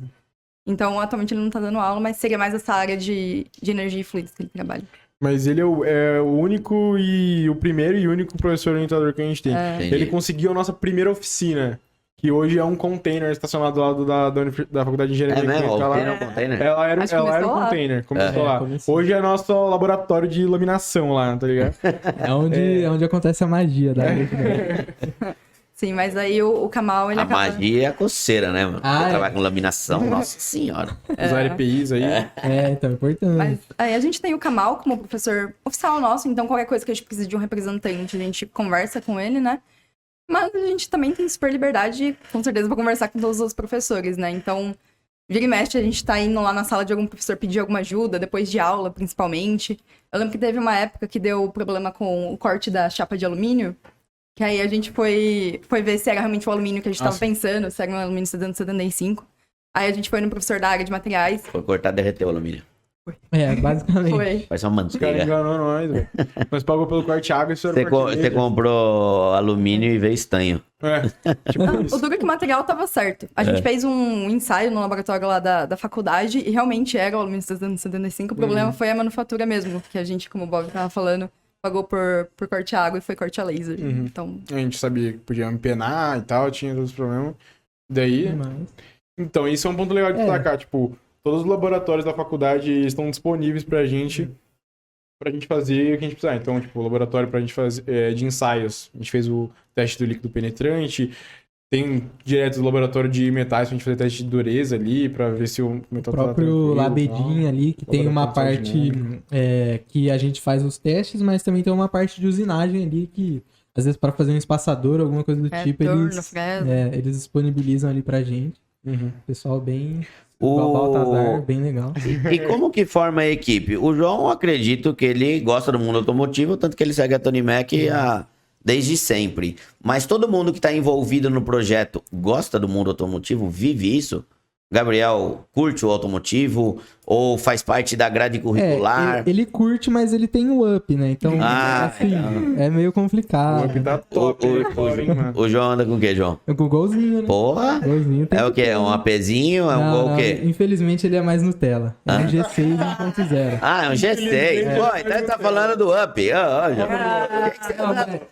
Speaker 3: Então, atualmente ele não tá dando aula, mas seria mais essa área de energia e fluidos que ele trabalha.
Speaker 4: Mas ele é o único e o primeiro e único professor orientador que a gente tem.
Speaker 1: Entendi.
Speaker 4: Ele conseguiu a nossa primeira oficina, que hoje é um container estacionado do lado da Faculdade de Engenharia
Speaker 1: É mesmo?
Speaker 4: Mecânica.
Speaker 1: Tem
Speaker 4: Lá.
Speaker 1: no container?
Speaker 4: Ela era
Speaker 3: Acho que
Speaker 4: um
Speaker 3: começou lá.
Speaker 4: container, começou lá.
Speaker 2: começou.
Speaker 4: Hoje é nosso laboratório de laminação lá, tá ligado?
Speaker 2: É onde acontece a magia da
Speaker 3: Sim, mas aí o Kamal, ele
Speaker 1: A
Speaker 3: acaba...
Speaker 1: magia é a coceira, né, mano?
Speaker 2: Ah,
Speaker 1: Você
Speaker 2: é.
Speaker 1: trabalha com laminação, nossa senhora.
Speaker 4: Os RPIs aí.
Speaker 2: então é importante.
Speaker 3: Mas aí a gente tem o Kamal como professor oficial nosso, então qualquer coisa que a gente precise de um representante, a gente conversa com ele, né? Mas a gente também tem super liberdade, com certeza, pra conversar com todos os professores, né? Então, vira e mexe, a gente tá indo lá na sala de algum professor pedir alguma ajuda, depois de aula, principalmente. Eu lembro que teve uma época que deu problema com o corte da chapa de alumínio, que aí a gente foi ver se era realmente o alumínio que a gente tava pensando, se era um alumínio 75. Aí a gente foi no professor da área de materiais.
Speaker 1: Foi cortar, derreteu o alumínio.
Speaker 2: Basicamente.
Speaker 3: Foi.
Speaker 1: Vai ser uma
Speaker 4: Os caras
Speaker 1: manteiga.
Speaker 4: enganou nós, velho. Nós pagou pelo corte água e isso era
Speaker 1: Você,
Speaker 4: o corte
Speaker 1: você
Speaker 4: dele.
Speaker 1: comprou alumínio e veio estanho.
Speaker 4: Tipo
Speaker 3: O
Speaker 4: isso.
Speaker 3: duro é que o material tava certo. A gente fez um ensaio no laboratório lá da faculdade e realmente era o alumínio 75. O problema foi a manufatura mesmo, que a gente, como o Bob tava falando, pagou por corte a água e foi corte a laser. Então,
Speaker 4: A gente sabia que podia empenar e tal, tinha todos os problemas. Daí...
Speaker 2: Mas-
Speaker 4: Então, isso é um ponto legal de destacar. Tipo, todos os laboratórios da faculdade estão disponíveis pra gente fazer o que a gente precisar. Então, tipo, o laboratório pra gente fazer de ensaios. A gente fez o teste do líquido penetrante. Tem direto do laboratório de metais pra gente fazer teste de dureza ali, pra ver se o
Speaker 2: O
Speaker 4: metal tá
Speaker 2: próprio
Speaker 4: tranquilo,
Speaker 2: Labedin
Speaker 4: tal.
Speaker 2: ali, que tem uma
Speaker 4: Laboratório
Speaker 2: parte
Speaker 4: dinâmico.
Speaker 2: que a gente faz os testes, mas também tem uma parte de usinagem ali que, às vezes, para fazer um espaçador, alguma coisa do tipo,
Speaker 3: torno,
Speaker 2: eles,
Speaker 3: fresa.
Speaker 2: eles disponibilizam ali pra gente.
Speaker 4: Uhum.
Speaker 2: Pessoal bem...
Speaker 1: O-
Speaker 2: Baltazar, bem legal.
Speaker 1: E como que forma a equipe? O João, acredito que ele gosta do mundo automotivo, tanto que ele segue a Tony Mac desde sempre. Mas todo mundo que está envolvido no projeto gosta do mundo automotivo? Vive isso? Gabriel curte o automotivo ou faz parte da grade curricular?
Speaker 2: Ele curte, mas ele tem o up, né? Então, assim, é meio
Speaker 4: O
Speaker 2: complicado.
Speaker 4: up tá top aí fora, hein, mano.
Speaker 1: O João anda com o quê, João?
Speaker 2: Com o golzinho, né?
Speaker 1: Porra!
Speaker 2: Golzinho tem
Speaker 1: É o
Speaker 2: que
Speaker 1: quê?
Speaker 2: ter,
Speaker 1: Um
Speaker 2: né?
Speaker 1: APzinho? É um gol o quê?
Speaker 2: Infelizmente ele é mais Nutella. É um G6 1.0.
Speaker 1: Ah, é um G6. Pô, então ele tá falando do up.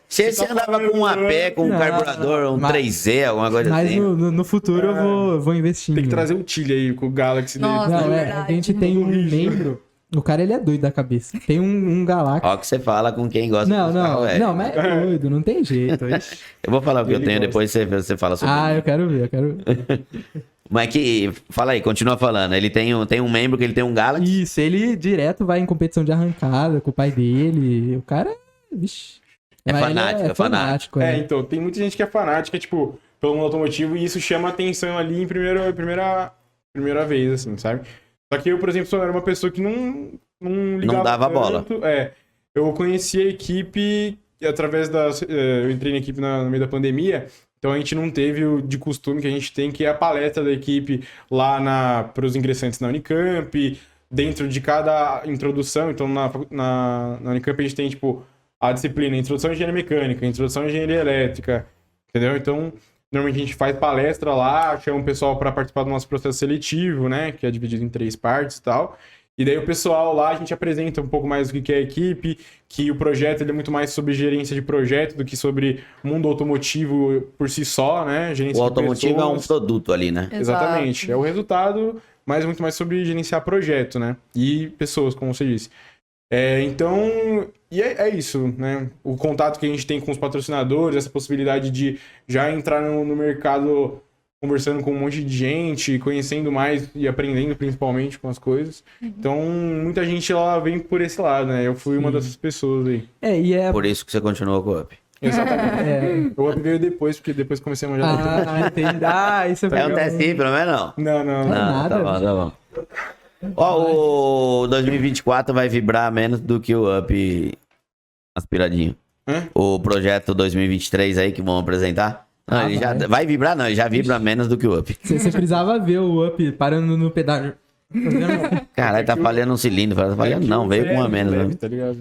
Speaker 1: Você andava com um AP, com um
Speaker 2: Não,
Speaker 1: carburador, um 3Z, alguma coisa
Speaker 2: Mas
Speaker 1: assim?
Speaker 2: no futuro eu vou investir.
Speaker 4: Tem que trazer o Tilly aí com o Galaxy dele.
Speaker 3: Nossa.
Speaker 2: Não,
Speaker 3: verdade.
Speaker 2: a gente tem um membro. O cara, ele é doido da cabeça. Tem um Galáctico.
Speaker 1: Ó que você fala com quem gosta
Speaker 2: Não,
Speaker 1: dos carros, velho.
Speaker 2: não, mas é doido, não tem jeito. Ixi.
Speaker 1: Eu vou falar o que eu
Speaker 4: Ele
Speaker 1: tenho,
Speaker 4: gosta.
Speaker 1: depois você fala sobre
Speaker 2: Ah,
Speaker 1: ele.
Speaker 2: eu quero ver.
Speaker 1: Mas que... Fala aí, continua falando. Ele tem um membro que ele tem um Galaxy.
Speaker 2: Isso, ele direto vai em competição de arrancada com o pai dele. O cara, vixi.
Speaker 1: É
Speaker 2: Mas ele
Speaker 1: fanático, é fanático.
Speaker 4: É, então, tem muita gente que é fanática, tipo, pelo mundo automotivo, e isso chama atenção ali em primeira vez, assim, sabe? Só que eu, por exemplo, era uma pessoa que não ligava
Speaker 1: Não dava bola.
Speaker 4: tanto. Eu conheci a equipe através eu entrei na equipe no meio da pandemia, então a gente não teve o de costume que a gente tem, que é a palestra da equipe lá para os ingressantes na Unicamp, dentro de cada introdução. Então, na Unicamp a gente tem, tipo, a disciplina Introdução à Engenharia Mecânica, Introdução à Engenharia Elétrica, entendeu? Então, normalmente a gente faz palestra lá, chama o pessoal para participar do nosso processo seletivo, né? Que é dividido em 3 partes e tal. E daí o pessoal lá, a gente apresenta um pouco mais do que é a equipe, que o projeto ele é muito mais sobre gerência de projeto do que sobre mundo automotivo por si só, né? Gerência
Speaker 1: O
Speaker 4: de
Speaker 1: automotivo é um
Speaker 4: pessoas.
Speaker 1: produto ali, né?
Speaker 4: Exatamente. É o resultado, mas muito mais sobre gerenciar projeto, né? E pessoas, como você disse. Então, é isso, né? O contato que a gente tem com os patrocinadores, essa possibilidade de já entrar no mercado conversando com um monte de gente, conhecendo mais e aprendendo principalmente com as coisas. Então, muita gente lá vem por esse lado, né? Eu fui uma dessas pessoas aí.
Speaker 2: E é.
Speaker 1: Por isso que você continuou com o up.
Speaker 4: Exatamente. Eu veio depois, porque depois comecei a manjar.
Speaker 2: Entendi. Isso
Speaker 1: É um testinho, pelo menos não.
Speaker 4: Não.
Speaker 1: Não,
Speaker 2: nada,
Speaker 1: tá bom. Ó, o 2024 vai vibrar menos do que o up aspiradinho.
Speaker 4: Hã?
Speaker 1: O projeto 2023 aí que vão apresentar. Não, ele já vai vibrar, não, ele já vibra menos do que o up.
Speaker 2: Você precisava ver o up parando no pedágio.
Speaker 1: Caralho, tá falhando um cilindro. Tá falhando, não, veio com uma menos. Né?
Speaker 4: Tá ligado?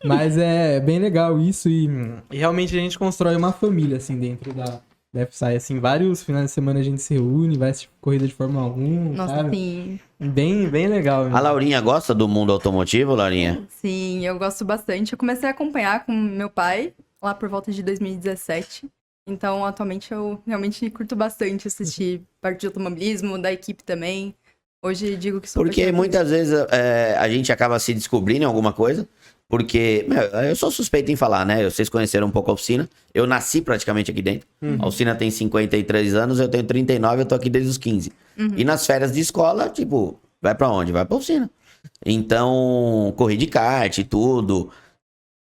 Speaker 2: Mas é bem legal isso e realmente a gente constrói uma família, assim, dentro da FSAI. Assim, vários finais de semana a gente se reúne, vai assistir corrida de Fórmula 1,
Speaker 3: Nossa,
Speaker 2: sabe?
Speaker 3: sim.
Speaker 2: Bem legal.
Speaker 1: A Laurinha gosta do mundo automotivo, Laurinha?
Speaker 3: Sim, eu gosto bastante. Eu comecei a acompanhar com meu pai lá por volta de 2017. Então, atualmente, eu realmente curto bastante assistir parte de automobilismo, da equipe também. Hoje digo que sou
Speaker 1: Porque
Speaker 3: apaixonada.
Speaker 1: muitas vezes a gente acaba se descobrindo em alguma coisa. Porque, eu sou suspeito em falar, né? Vocês conheceram um pouco a oficina. Eu nasci praticamente aqui dentro. A oficina tem 53 anos, eu tenho 39, eu tô aqui desde os 15. E nas férias de escola, tipo, vai pra onde? Vai pra oficina. Então, corri de kart e tudo.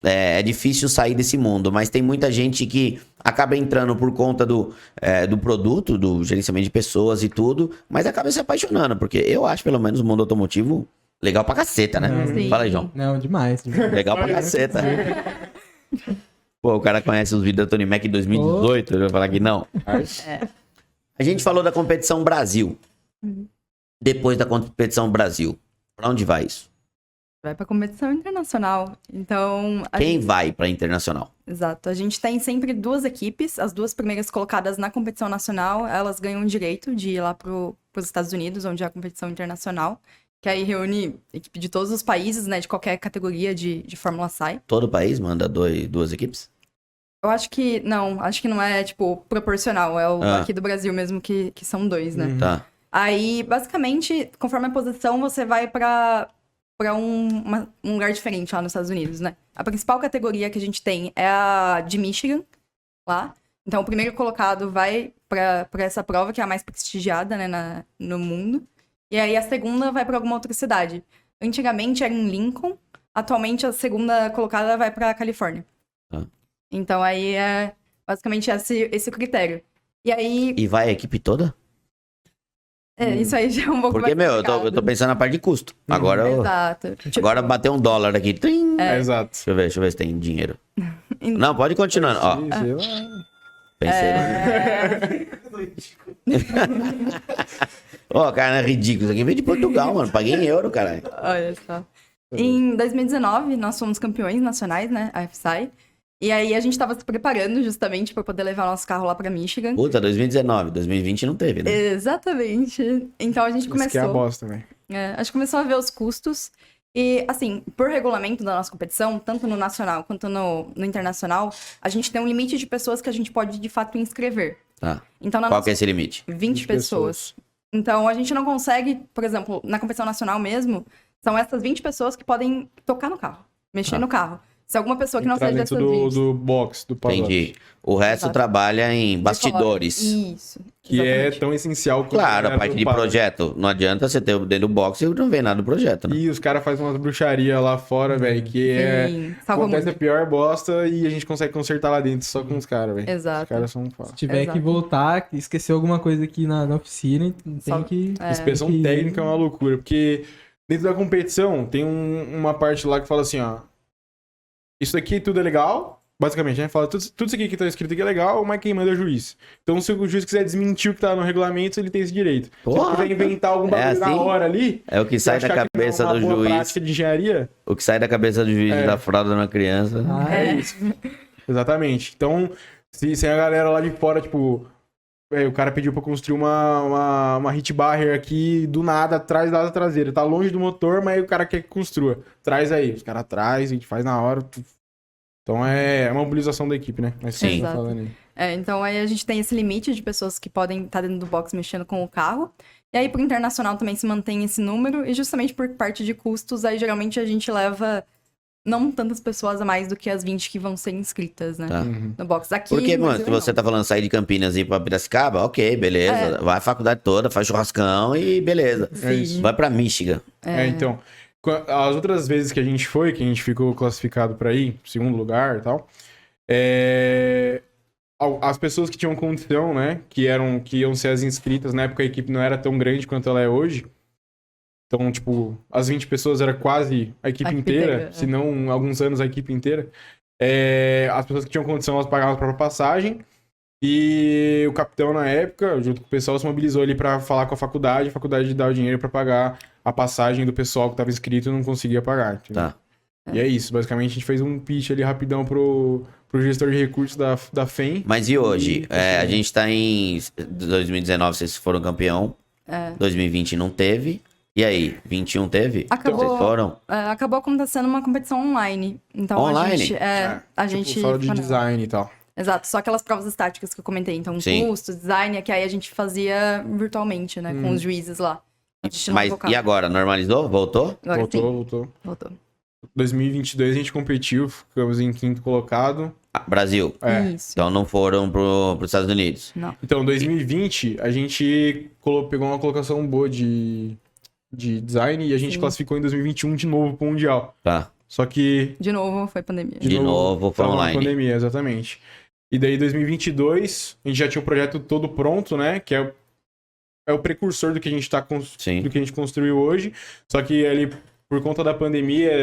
Speaker 1: É difícil sair desse mundo, mas tem muita gente que acaba entrando por conta do produto, do gerenciamento de pessoas e tudo, mas acaba se apaixonando, porque eu acho, pelo menos, o mundo automotivo legal pra caceta, né?
Speaker 3: Sim.
Speaker 1: Fala aí, João.
Speaker 2: Não, demais.
Speaker 1: Legal pra caceta. Pô, o cara conhece os vídeos da Tony Mac em 2018, eu vou falar que não. A gente falou da competição Brasil. Depois da competição Brasil, pra onde vai isso?
Speaker 3: Vai pra competição internacional. Então,
Speaker 1: Quem vai pra internacional?
Speaker 3: exato. A gente tem sempre 2 equipes. As 2 primeiras colocadas na competição nacional, elas ganham o direito de ir lá pros Estados Unidos, onde é a competição internacional. Que aí reúne equipe de todos os países, né? De qualquer categoria de Fórmula SAI.
Speaker 1: Todo país manda duas equipes?
Speaker 3: Eu acho que não é, tipo, proporcional. É o aqui do Brasil mesmo que são 2, né?
Speaker 1: Tá.
Speaker 3: Aí, basicamente, conforme a posição, você vai pra um lugar diferente lá nos Estados Unidos, né? A principal categoria que a gente tem é a de Michigan, lá. Então, o primeiro colocado vai pra essa prova, que é a mais prestigiada, né, no mundo. E aí, a segunda vai pra alguma outra cidade. Antigamente era em Lincoln, atualmente a segunda colocada vai pra Califórnia.
Speaker 1: Ah.
Speaker 3: Então, aí é basicamente esse o critério. E aí,
Speaker 1: E vai a equipe toda?
Speaker 3: isso aí já é um pouco
Speaker 1: Porque,
Speaker 3: mais
Speaker 1: eu tô
Speaker 3: complicado.
Speaker 1: pensando na parte de custo. Agora,
Speaker 3: Exato.
Speaker 1: agora bateu $1 aqui. Trim.
Speaker 4: Exato.
Speaker 1: Deixa eu ver se tem dinheiro. Não, pode continuar. Ó, pensei. Ó, cara, é ridículo. Isso aqui veio de Portugal, mano. Paguei em euro, caralho.
Speaker 3: Olha só. Em 2019, nós fomos campeões nacionais, né? A FSI. E aí a gente tava se preparando justamente para poder levar nosso carro lá pra Michigan.
Speaker 1: Puta, 2019. 2020 não teve, né?
Speaker 3: Exatamente. Então a gente
Speaker 4: Isso que é a
Speaker 3: começou.
Speaker 4: bosta, velho.
Speaker 3: A gente começou a ver os custos. E, assim, por regulamento da nossa competição, tanto no nacional quanto no internacional, a gente tem um limite de pessoas que a gente pode, de fato, inscrever.
Speaker 1: Tá.
Speaker 3: Então, na
Speaker 1: Qual
Speaker 3: nossa...
Speaker 1: que é esse limite?
Speaker 3: 20 pessoas. Então, a gente não consegue, por exemplo, na competição nacional mesmo, são essas 20 pessoas que podem tocar no carro, mexer no carro. Se alguma pessoa que não
Speaker 4: Entrar
Speaker 3: seja
Speaker 4: dentro
Speaker 3: dessas 20...
Speaker 4: do box, do paddock.
Speaker 1: Entendi. O resto
Speaker 3: Exato.
Speaker 1: trabalha em
Speaker 3: de
Speaker 1: bastidores.
Speaker 3: fora. Isso.
Speaker 4: Que é
Speaker 3: exatamente.
Speaker 4: tão essencial quanto
Speaker 1: Claro, a
Speaker 4: era
Speaker 1: parte
Speaker 4: do
Speaker 1: de
Speaker 4: paddock.
Speaker 1: projeto. Não adianta você ter dentro do box e não ver nada do projeto, né?
Speaker 4: E os caras fazem umas bruxarias lá fora, velho, que é...
Speaker 3: Sim, salva
Speaker 4: Acontece a
Speaker 3: muito.
Speaker 4: pior bosta e a gente consegue consertar lá dentro só com os caras, velho.
Speaker 3: Exato.
Speaker 4: Os caras são foda.
Speaker 2: Se tiver
Speaker 3: Exato.
Speaker 2: que voltar, esqueceu alguma coisa aqui na oficina, tem
Speaker 3: Só-
Speaker 2: que...
Speaker 4: Inspeção
Speaker 2: tem que-
Speaker 4: técnica é uma loucura, porque dentro da competição tem uma parte lá que fala assim, ó, isso daqui tudo é legal, basicamente, né? Fala, tudo isso aqui que tá escrito aqui é legal, mas quem manda é o juiz. Então, se o juiz quiser desmentir o que tá no regulamento, ele tem esse direito. Se
Speaker 1: Porra!
Speaker 4: ele quiser inventar algum bagulho na
Speaker 1: assim?
Speaker 4: hora ali,
Speaker 1: É o que
Speaker 4: se
Speaker 1: sai da
Speaker 4: achar que não é
Speaker 1: cabeça
Speaker 4: uma
Speaker 1: do
Speaker 4: boa
Speaker 1: juiz.
Speaker 4: prática de engenharia,
Speaker 1: O que sai da cabeça do juiz
Speaker 4: É.
Speaker 1: da fralda de uma criança.
Speaker 2: Ah,
Speaker 4: é isso. Exatamente. Então, se a galera lá de fora, tipo, o cara pediu pra construir uma hit barrier aqui do nada, atrás da asa traseira. Tá longe do motor, mas aí o cara quer que construa. Traz aí. Os caras traz, a gente faz na hora. Então é uma mobilização da equipe, né? Mas
Speaker 1: Sim.
Speaker 4: tá falando aí.
Speaker 3: Então aí a gente tem esse limite de pessoas que podem estar dentro do box mexendo com o carro. E aí pro internacional também se mantém esse número. E justamente por parte de custos, aí geralmente a gente leva não tantas pessoas a mais do que as 20 que vão ser inscritas, né?
Speaker 1: Tá.
Speaker 3: No box. Aqui
Speaker 1: Porque,
Speaker 3: no
Speaker 1: mano,
Speaker 3: Brasil,
Speaker 1: se você
Speaker 3: não.
Speaker 1: tá falando sair de Campinas e ir pra Piracicaba, ok, beleza. Vai a faculdade toda, faz churrascão e beleza.
Speaker 4: É isso.
Speaker 1: Vai pra Michigan.
Speaker 4: Então, as outras vezes que a gente foi, que a gente ficou classificado pra ir, segundo lugar e tal, as pessoas que tinham condição, né, que iam ser as inscritas, na época a equipe não era tão grande quanto ela é hoje. Então, tipo, as 20 pessoas era quase a equipe
Speaker 3: equipe
Speaker 4: inteira,
Speaker 3: inteira,
Speaker 4: se não alguns anos a equipe inteira. As pessoas que tinham condição, elas pagavam a própria passagem. E o capitão, na época, junto com o pessoal, se mobilizou ali pra falar com a faculdade dá o dinheiro pra pagar a passagem do pessoal que tava inscrito e não conseguia pagar. Entendeu?
Speaker 1: Tá.
Speaker 4: E é isso, basicamente a gente fez um pitch ali rapidão pro gestor de recursos da FEM.
Speaker 1: Mas e hoje? A gente tá em 2019, vocês foram campeão. 2020 não teve. E aí, 21 teve?
Speaker 3: Acabou.
Speaker 1: Vocês foram?
Speaker 3: Acabou acontecendo uma competição online. Então
Speaker 1: Online?
Speaker 3: a gente.
Speaker 4: Tipo, só de
Speaker 3: ficou nela.
Speaker 4: design e tal.
Speaker 3: Exato, só aquelas provas estáticas que eu comentei. Então,
Speaker 1: Sim.
Speaker 3: custo, design, que aí a gente fazia virtualmente, né? Com os juízes lá. A gente não
Speaker 1: Mas
Speaker 3: colocava.
Speaker 1: e agora? Normalizou? Voltou?
Speaker 3: Agora sim,
Speaker 4: Voltou.
Speaker 3: voltou.
Speaker 4: 2022 a gente competiu, ficamos em quinto colocado.
Speaker 1: Ah, Brasil.
Speaker 3: Isso.
Speaker 1: Então não foram pros Estados Unidos.
Speaker 3: Não.
Speaker 4: Então, 2020 a gente pegou uma colocação boa de design e a gente
Speaker 3: Sim.
Speaker 4: classificou em 2021 de novo pro Mundial.
Speaker 1: Tá.
Speaker 4: Só que
Speaker 3: De novo, foi pandemia.
Speaker 1: De novo, foi
Speaker 4: tava na
Speaker 1: online.
Speaker 4: pandemia, exatamente. E daí 2022 a gente já tinha o projeto todo pronto, né? Que é o precursor do que a gente
Speaker 1: Sim.
Speaker 4: do que a gente construiu hoje. Só que ali, por conta da pandemia,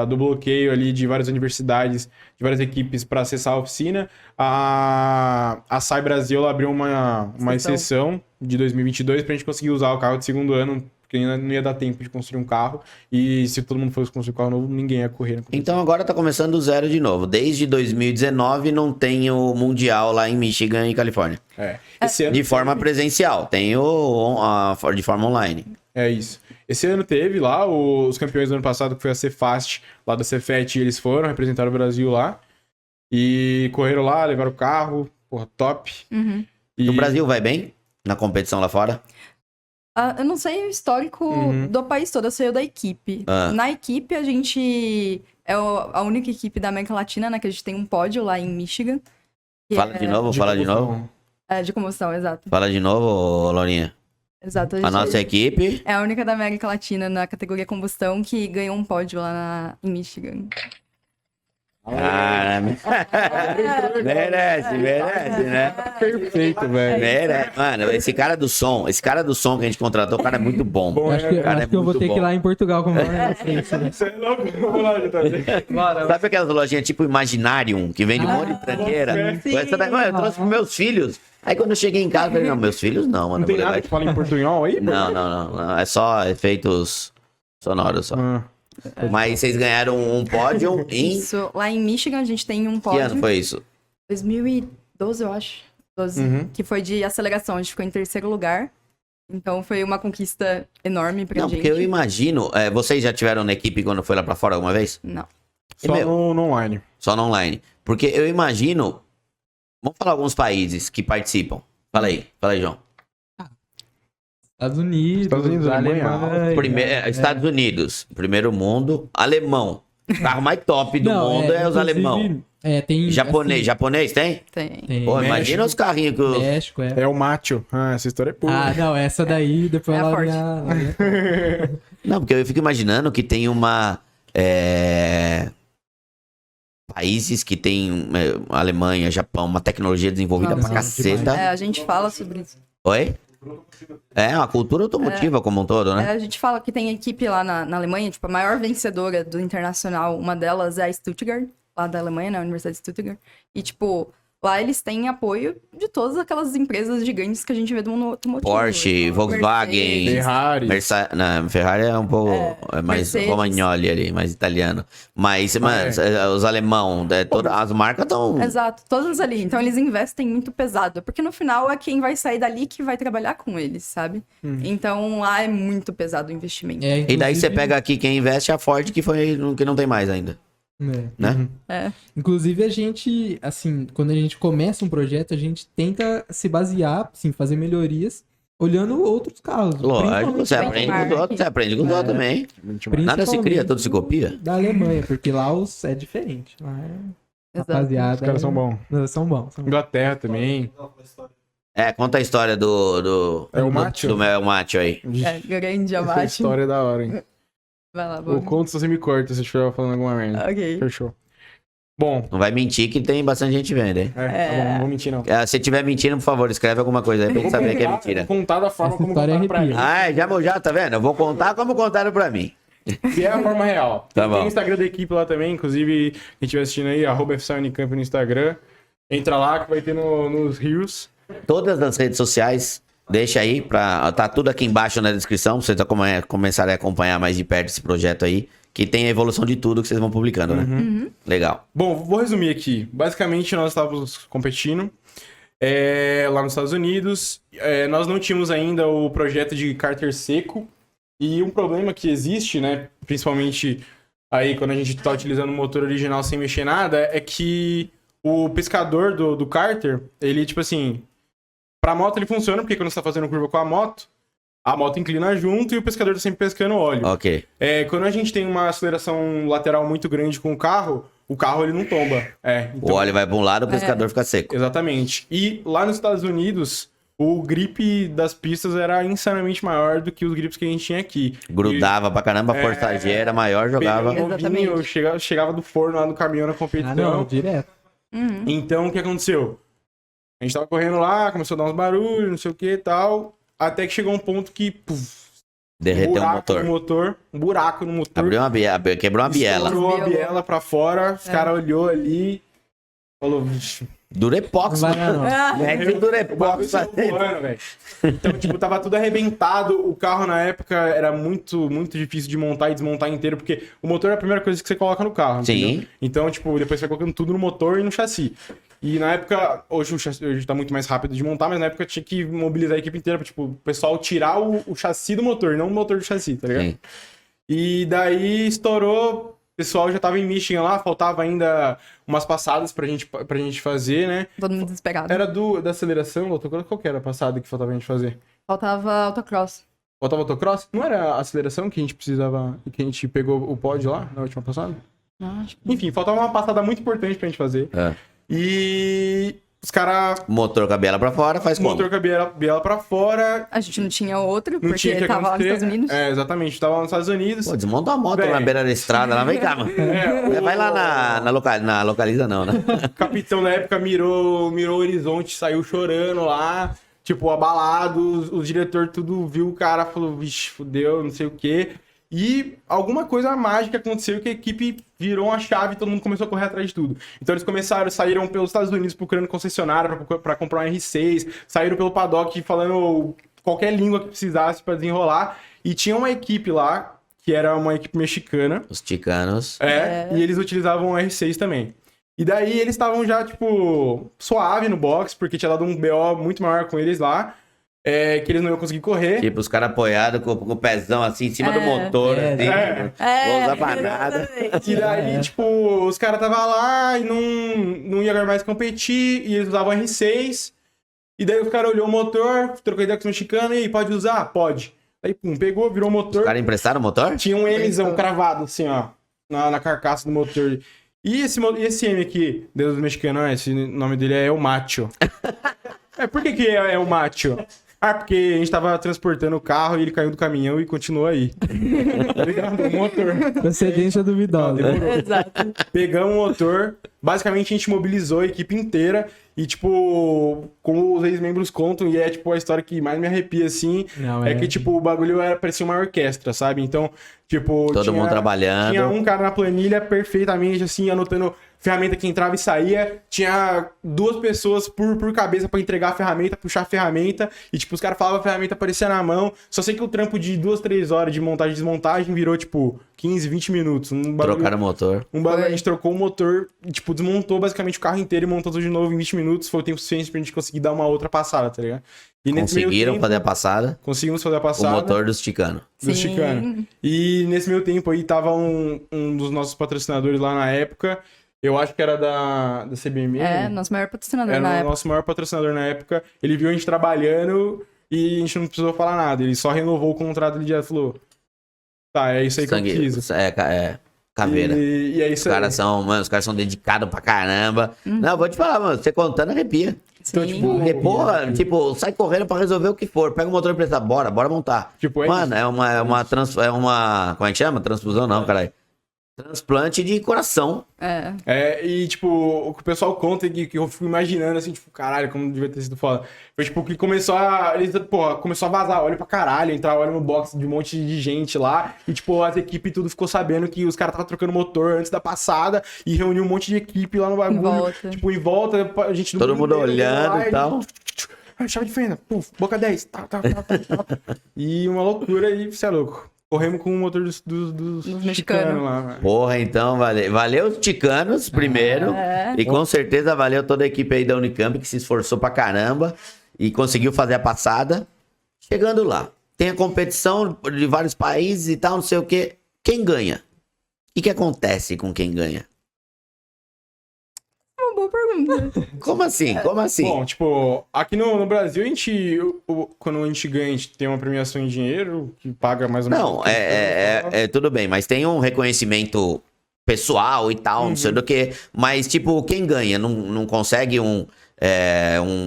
Speaker 4: do bloqueio ali de várias universidades, de várias equipes para acessar a oficina, a SAI Brasil ela abriu uma exceção de 2022 para a gente conseguir usar o carro de segundo ano, porque ainda não ia dar tempo de construir um carro. E se todo mundo fosse construir um carro novo, ninguém ia correr. Na competição.
Speaker 1: Então agora tá começando do zero de novo. Desde 2019 não tem o Mundial lá em Michigan e Califórnia.
Speaker 4: Esse ano
Speaker 1: De forma presencial. Tem de forma online.
Speaker 4: É isso. Esse ano teve lá os campeões do ano passado, que foi a Cefast, lá da Cefet, eles foram, representaram o Brasil lá. E correram lá, levaram o carro, porra, top.
Speaker 3: Uhum.
Speaker 4: E
Speaker 1: O Brasil vai bem na competição lá fora?
Speaker 3: Eu não sei o histórico do país todo, eu sei o da equipe.
Speaker 1: Ah.
Speaker 3: Na equipe, a gente é a única equipe da América Latina, né? Que a gente tem um pódio lá em Michigan. que
Speaker 1: Fala de novo, fala de novo.
Speaker 3: É de combustão, exato.
Speaker 1: Fala de novo, Laurinha.
Speaker 3: Exato.
Speaker 1: A nossa equipe.
Speaker 3: É a única da América Latina na categoria combustão que ganhou um pódio lá em Michigan.
Speaker 1: Ah, merece, né?
Speaker 4: Perfeito, velho.
Speaker 1: Merece. Mano, esse cara do som que a gente contratou, o cara é muito bom.
Speaker 4: Bom,
Speaker 2: Eu acho que, eu
Speaker 1: cara,
Speaker 2: acho que eu vou
Speaker 1: muito
Speaker 2: ter que ir
Speaker 1: bom.
Speaker 2: lá em Portugal comprar um negócio desse, né?
Speaker 4: Você é louco? Vamos lá, JP.
Speaker 1: Sabe aquelas lojinhas tipo Imaginarium, que vende um monte de tranqueira?
Speaker 3: sim.
Speaker 1: Essa daí, mano, eu trouxe pros meus filhos. Aí quando eu cheguei em casa, eu falei, não, meus filhos não, mano.
Speaker 4: Não tem
Speaker 1: eu vou
Speaker 4: nada
Speaker 1: levar
Speaker 4: que fala em portunhol aí?
Speaker 1: Não. É só efeitos sonoros só.
Speaker 4: Ah,
Speaker 1: Mas vocês ganharam um pódio em...
Speaker 3: Isso, lá em Michigan a gente tem um
Speaker 1: Que ano
Speaker 3: pódio.
Speaker 1: foi isso?
Speaker 3: 2012, eu acho. 12,
Speaker 4: Uhum.
Speaker 3: que foi de aceleração. A gente ficou em terceiro lugar. Então foi uma conquista enorme pra
Speaker 1: Não,
Speaker 3: gente.
Speaker 1: porque eu imagino... vocês já tiveram na equipe quando foi lá pra fora alguma vez?
Speaker 3: Não.
Speaker 4: só no online.
Speaker 1: Só no online. Porque eu imagino... Vamos falar alguns países que participam. Fala aí, João.
Speaker 2: Estados Unidos,
Speaker 4: Alemanha.
Speaker 2: Alemanha.
Speaker 1: Estados Unidos, primeiro mundo. Alemão. O carro mais top do
Speaker 2: Não,
Speaker 1: mundo é os
Speaker 2: inclusive,
Speaker 1: alemão.
Speaker 2: Tem...
Speaker 1: Japonês,
Speaker 2: assim,
Speaker 1: japonês tem?
Speaker 3: Tem.
Speaker 2: tem
Speaker 1: Pô,
Speaker 4: México.
Speaker 1: imagina os carrinhos que os...
Speaker 2: México,
Speaker 4: É o macho. Ah, essa história é pura.
Speaker 2: Ah, não, essa daí, depois
Speaker 3: É a
Speaker 2: ela
Speaker 3: forte.
Speaker 1: Não, porque eu fico imaginando que tem uma... Países que tem Alemanha, Japão, uma tecnologia desenvolvida
Speaker 3: Nossa,
Speaker 1: pra caceta.
Speaker 3: A gente fala sobre isso.
Speaker 1: Oi? É, uma cultura automotiva como um todo, né?
Speaker 3: A gente fala que tem equipe lá na Alemanha, tipo, a maior vencedora do internacional, uma delas é a Stuttgart, lá da Alemanha, na Universidade de Stuttgart. E, tipo, lá eles têm apoio de todas aquelas empresas gigantes que a gente vê do mundo automotivo.
Speaker 1: Porsche, Volkswagen,
Speaker 3: Mercedes.
Speaker 4: Ferrari.
Speaker 1: Não, Ferrari é um pouco mais
Speaker 3: Mercedes.
Speaker 1: romagnoli ali, mais italiano. Mas, os alemão, todas as marcas estão...
Speaker 3: Exato, todas ali. Então eles investem muito pesado, porque no final é quem vai sair dali que vai trabalhar com eles, sabe? Então lá é muito pesado o investimento.
Speaker 2: É,
Speaker 1: E daí você
Speaker 2: inclusive-
Speaker 1: pega aqui quem investe a Ford, que não tem mais ainda,
Speaker 2: É.
Speaker 1: né?
Speaker 3: É.
Speaker 2: Inclusive, a gente, assim, quando a gente começa um projeto, a gente tenta se basear, assim, fazer melhorias, olhando outros carros.
Speaker 1: Lógico, você
Speaker 3: benchmark.
Speaker 1: aprende com os outros, você aprende com os outros também. Nada se cria, tudo se copia.
Speaker 2: Da Alemanha, porque lá é diferente. Lá
Speaker 3: Exato.
Speaker 2: rapaziada,
Speaker 4: Os caras são bons.
Speaker 2: São bons.
Speaker 4: Inglaterra também.
Speaker 1: Conta a história do
Speaker 4: É o macho?
Speaker 1: do meu macho aí.
Speaker 3: É, grande
Speaker 4: Essa
Speaker 3: abate.
Speaker 4: história é da hora, hein?
Speaker 3: Vai lá,
Speaker 4: Eu
Speaker 3: vamos.
Speaker 4: conto se você me corta se eu estiver falando alguma merda.
Speaker 3: Ok.
Speaker 4: Fechou. Bom,
Speaker 1: Não vai mentir que tem bastante gente vendo, hein?
Speaker 4: tá bom, não vou mentir não.
Speaker 1: Se tiver mentindo, por favor, escreve alguma coisa aí pra gente saber que é mentira.
Speaker 4: Vou contar da forma
Speaker 2: Essa
Speaker 4: como
Speaker 2: história
Speaker 4: contaram pra mim.
Speaker 2: arrepia.
Speaker 1: Já tá vendo? Eu vou contar como contaram pra mim.
Speaker 4: Que é a forma real.
Speaker 1: Tá
Speaker 4: Tem
Speaker 1: bom.
Speaker 4: o Instagram da equipe lá também, inclusive, quem estiver assistindo aí, @FSAUnicamp no Instagram. Entra lá que vai ter nos rios.
Speaker 1: Todas as redes sociais, deixa aí tá tudo aqui embaixo na descrição, pra vocês começarem a acompanhar mais de perto esse projeto aí, que tem a evolução de tudo que vocês vão publicando, né? Legal.
Speaker 4: Bom, vou resumir aqui. Basicamente, nós estávamos competindo lá nos Estados Unidos. Nós não tínhamos ainda o projeto de cárter seco. E um problema que existe, né, principalmente aí quando a gente está utilizando o motor original sem mexer nada, é que o pescador do cárter, ele, tipo assim, pra moto ele funciona, porque quando você tá fazendo curva com a moto inclina junto e o pescador tá sempre pescando óleo.
Speaker 1: Ok.
Speaker 4: Quando a gente tem uma aceleração lateral muito grande com o carro ele não tomba.
Speaker 1: O óleo vai pra um lado, o pescador fica seco.
Speaker 4: Exatamente. E lá nos Estados Unidos, o grip das pistas era insanamente maior do que os grips que a gente tinha aqui.
Speaker 1: Grudava pra caramba, a força G era maior, jogava.
Speaker 3: Exatamente.
Speaker 4: Chegava do forno lá no caminhão na
Speaker 2: Ah,
Speaker 4: competição.
Speaker 2: não, direto.
Speaker 4: Então, o que aconteceu? A gente tava correndo lá, começou a dar uns barulhos, não sei o que e tal, até que chegou um ponto que,
Speaker 1: Derreteu o motor.
Speaker 4: Um buraco no motor.
Speaker 1: Abriu quebrou uma biela.
Speaker 4: Estourou a biela pra fora, os caras olhou ali, falou, "Vixe,
Speaker 1: Durepox,
Speaker 2: Não vai
Speaker 1: mano.
Speaker 2: dar, não.
Speaker 1: Mete o
Speaker 4: o bagulho
Speaker 1: Durepox.
Speaker 4: saiu voando, velho." Então, tipo, tava tudo arrebentado. O carro, na época, era muito, muito difícil de montar e desmontar inteiro, porque o motor é a primeira coisa que você coloca no carro,
Speaker 1: Sim.
Speaker 4: entendeu? Então, tipo, depois você vai colocando tudo no motor e no chassi. E na época, hoje tá muito mais rápido de montar, mas na época tinha que mobilizar a equipe inteira pra, tipo, o pessoal tirar o chassi do motor, não o motor do chassi, tá ligado?
Speaker 1: Sim.
Speaker 4: E daí estourou, o pessoal já tava em Michigan lá, faltava ainda umas passadas pra gente fazer, né?
Speaker 3: Todo mundo desesperado.
Speaker 4: Era da aceleração, do autocross, qual que era a passada que faltava a gente fazer?
Speaker 3: Faltava autocross.
Speaker 4: Faltava autocross? Não era a aceleração que a gente precisava, que a gente pegou o pódio lá na última passada?
Speaker 3: Não, acho que
Speaker 4: Enfim, faltava uma passada muito importante pra gente fazer.
Speaker 1: É.
Speaker 4: E os caras...
Speaker 1: Motor com a biela pra fora, faz como?
Speaker 4: Motor com a biela pra fora.
Speaker 3: A gente não tinha outro,
Speaker 4: Não tinha
Speaker 3: porque
Speaker 4: que
Speaker 3: tava lá nos
Speaker 4: acontecer.
Speaker 3: Estados Unidos.
Speaker 4: É, exatamente. Tava lá nos Estados Unidos.
Speaker 1: Pô, desmonta a moto
Speaker 4: Véi.
Speaker 1: na beira da estrada lá, vem cá, mano. Vai lá na localiza não, né?
Speaker 4: O capitão na época mirou o horizonte, saiu chorando lá, tipo, abalado. O diretor tudo viu o cara, falou, vixe, fudeu, não sei o quê. E alguma coisa mágica aconteceu que a equipe virou uma chave e todo mundo começou a correr atrás de tudo. Então eles saíram pelos Estados Unidos procurando concessionária pra comprar um R6, saíram pelo paddock falando qualquer língua que precisasse pra desenrolar. E tinha uma equipe lá, que era uma equipe mexicana.
Speaker 1: Os ticanos.
Speaker 4: E eles utilizavam o R6 também. E daí eles estavam já, tipo, suave no box, porque tinha dado um BO muito maior com eles lá. Que eles não iam conseguir correr.
Speaker 1: Tipo, os caras apoiados com o pezão assim em cima do motor. Assim, vou usar pra nada.
Speaker 4: E daí, tipo, os caras estavam lá e não ia mais competir, e eles usavam R6. E daí os caras olhou o motor, trocou ideia com os mexicanos, e aí, pode usar? Pode. Aí, pum, pegou, virou o motor.
Speaker 1: Os caras emprestaram o motor?
Speaker 4: Tinha um Mzão cravado, assim, ó, na carcaça do motor. E esse M aqui, Deus do mexicano, esse nome dele é El Macho. Por que é o Macho? Porque a gente tava transportando o carro e ele caiu do caminhão e continuou aí. Tá ligado? O motor.
Speaker 2: Procedência duvidosa.
Speaker 3: Exato.
Speaker 4: Pegamos o motor, basicamente a gente mobilizou a equipe inteira e, tipo, como os ex-membros contam, e é, tipo, a história que mais me arrepia, assim,
Speaker 2: Não,
Speaker 4: é que, tipo, o bagulho parecia uma orquestra, sabe? Então, tipo...
Speaker 1: Todo mundo trabalhando.
Speaker 4: Tinha um cara na planilha perfeitamente, assim, anotando ferramenta que entrava e saía. Tinha 2 pessoas por cabeça pra entregar a ferramenta, puxar a ferramenta. E, tipo, os caras falavam a ferramenta aparecia na mão. Só sei que o trampo de 2, 3 horas de montagem e desmontagem virou, tipo, 15, 20 minutos.
Speaker 1: Trocaram o motor.
Speaker 4: A gente trocou o motor, e, tipo, desmontou basicamente o carro inteiro e montou tudo de novo em 20 minutos. Foi o tempo suficiente pra gente conseguir dar uma outra passada, tá ligado? E nesse meio
Speaker 1: Conseguiram
Speaker 4: tempo,
Speaker 1: fazer a passada.
Speaker 4: Conseguimos fazer a passada.
Speaker 1: O motor dos ticanos.
Speaker 4: Do
Speaker 3: Sim.
Speaker 4: Chicano. E nesse meio tempo aí tava um dos nossos patrocinadores lá na época. Eu acho que era da CBM.
Speaker 3: Nosso maior patrocinador
Speaker 4: Era
Speaker 3: na
Speaker 4: o
Speaker 3: época.
Speaker 4: nosso maior patrocinador na época. Ele viu a gente trabalhando e a gente não precisou falar nada. Ele só renovou o contrato e já falou: tá, é isso aí que eu preciso.
Speaker 1: Caveira.
Speaker 4: E é isso aí.
Speaker 1: Os caras são dedicados pra caramba. Não, vou te falar, mano, você contando arrepia.
Speaker 4: Então,
Speaker 3: Sim.
Speaker 4: tipo,
Speaker 1: Porque, porra, tipo, sai correndo pra resolver o que for. Pega o motor emprestado, bora montar.
Speaker 4: Tipo,
Speaker 1: Mano, é uma. Como é que chama? Transfusão, não, caralho. Transplante de coração.
Speaker 4: E, tipo, o que o pessoal conta que eu fico imaginando, assim, tipo, caralho, como devia ter sido foda. Foi, tipo, que começou a vazar óleo pra caralho, entrar óleo no box de um monte de gente lá. E, tipo, as equipes tudo ficou sabendo que os caras estavam trocando motor antes da passada e reuniu um monte de equipe lá no bagulho.
Speaker 3: Em volta.
Speaker 4: Tipo, em volta, a gente...
Speaker 1: Todo mundo olhando
Speaker 4: lá,
Speaker 1: e tal.
Speaker 4: Chave de fenda, puf, boca 10, tá. E uma loucura e você é louco. Corremos com o motor dos
Speaker 3: mexicanos
Speaker 4: mexicanos lá, velho.
Speaker 1: Porra, então, valeu os ticanos primeiro. E com certeza valeu toda a equipe aí da Unicamp que se esforçou pra caramba e conseguiu fazer a passada. Chegando lá, tem a competição de vários países e tal, não sei o quê. Quem ganha? O que acontece com quem ganha?
Speaker 3: Uma boa pergunta.
Speaker 1: Como assim? Como assim?
Speaker 4: Bom, tipo, aqui no Brasil, quando a gente ganha, a gente tem uma premiação em dinheiro que paga mais ou menos.
Speaker 1: Não, tudo bem, mas tem um reconhecimento pessoal e tal, não sei do que. Mas, tipo, quem ganha não consegue um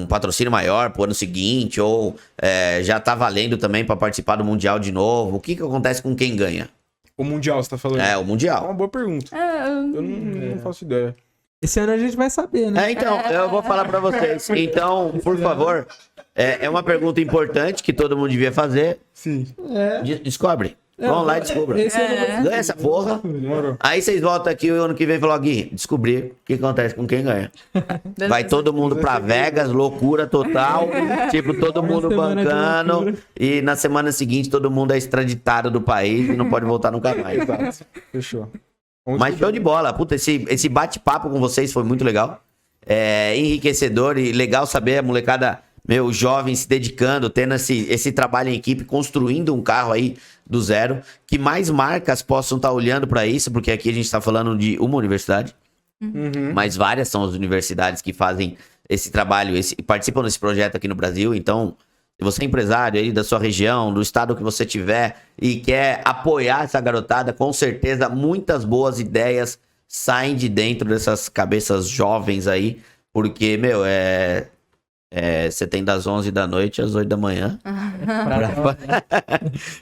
Speaker 1: patrocínio maior pro ano seguinte, ou já tá valendo também pra participar do Mundial de novo. O que acontece com quem ganha?
Speaker 4: O Mundial, você tá falando?
Speaker 1: É, o
Speaker 4: É
Speaker 1: Mundial.
Speaker 4: uma boa pergunta. Eu não faço ideia.
Speaker 2: Esse ano a gente vai saber, né?
Speaker 1: Então, eu vou falar pra vocês. Então, por favor, é uma pergunta importante que todo mundo devia fazer.
Speaker 4: Sim.
Speaker 1: Descobre. Vamos lá e descubra.
Speaker 2: Esse ano
Speaker 1: Ganha essa porra.
Speaker 4: Demorou.
Speaker 1: Aí vocês voltam aqui o ano que vem e falam, Gui, descobrir o que acontece com quem ganha. Vai todo mundo pra Vegas, loucura total. Tipo, todo mundo
Speaker 2: semana de
Speaker 1: bancando.
Speaker 2: loucura.
Speaker 1: E na semana seguinte todo mundo é extraditado do país e não pode voltar nunca mais.
Speaker 4: Exato. Fechou.
Speaker 1: Mas show de bola. Puta, esse bate-papo com vocês foi muito legal. Enriquecedor e legal saber a molecada, meu, jovem se dedicando, tendo esse trabalho em equipe, construindo um carro aí do zero. Que mais marcas possam estar olhando para isso, porque aqui a gente está falando de uma universidade. Mas várias são as universidades que fazem esse trabalho, participam desse projeto aqui no Brasil. Então, se você é empresário aí da sua região, do estado que você tiver e quer apoiar essa garotada, com certeza muitas boas ideias saem de dentro dessas cabeças jovens aí Porque, meu, você tem das 11 da noite às 8 da manhã.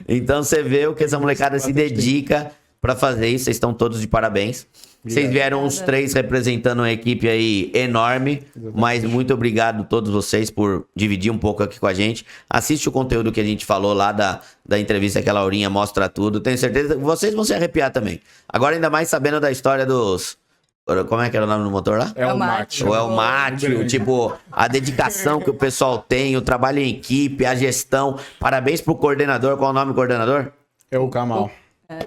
Speaker 1: Então você vê o que essa molecada se dedica pra fazer isso. Vocês estão todos de parabéns. Vocês vieram os 3 representando uma equipe aí enorme. Mas muito obrigado a todos vocês por dividir um pouco aqui com a gente. Assiste o conteúdo que a gente falou lá da entrevista que a Laurinha mostra tudo. Tenho certeza que vocês vão se arrepiar também. Agora ainda mais sabendo da história dos... Como é que era o nome do motor lá?
Speaker 4: É o mate.
Speaker 1: O Elmate, tipo, a dedicação que o pessoal tem, o trabalho em equipe, a gestão. Parabéns pro coordenador. Qual é o nome do coordenador?
Speaker 4: É o Kamal.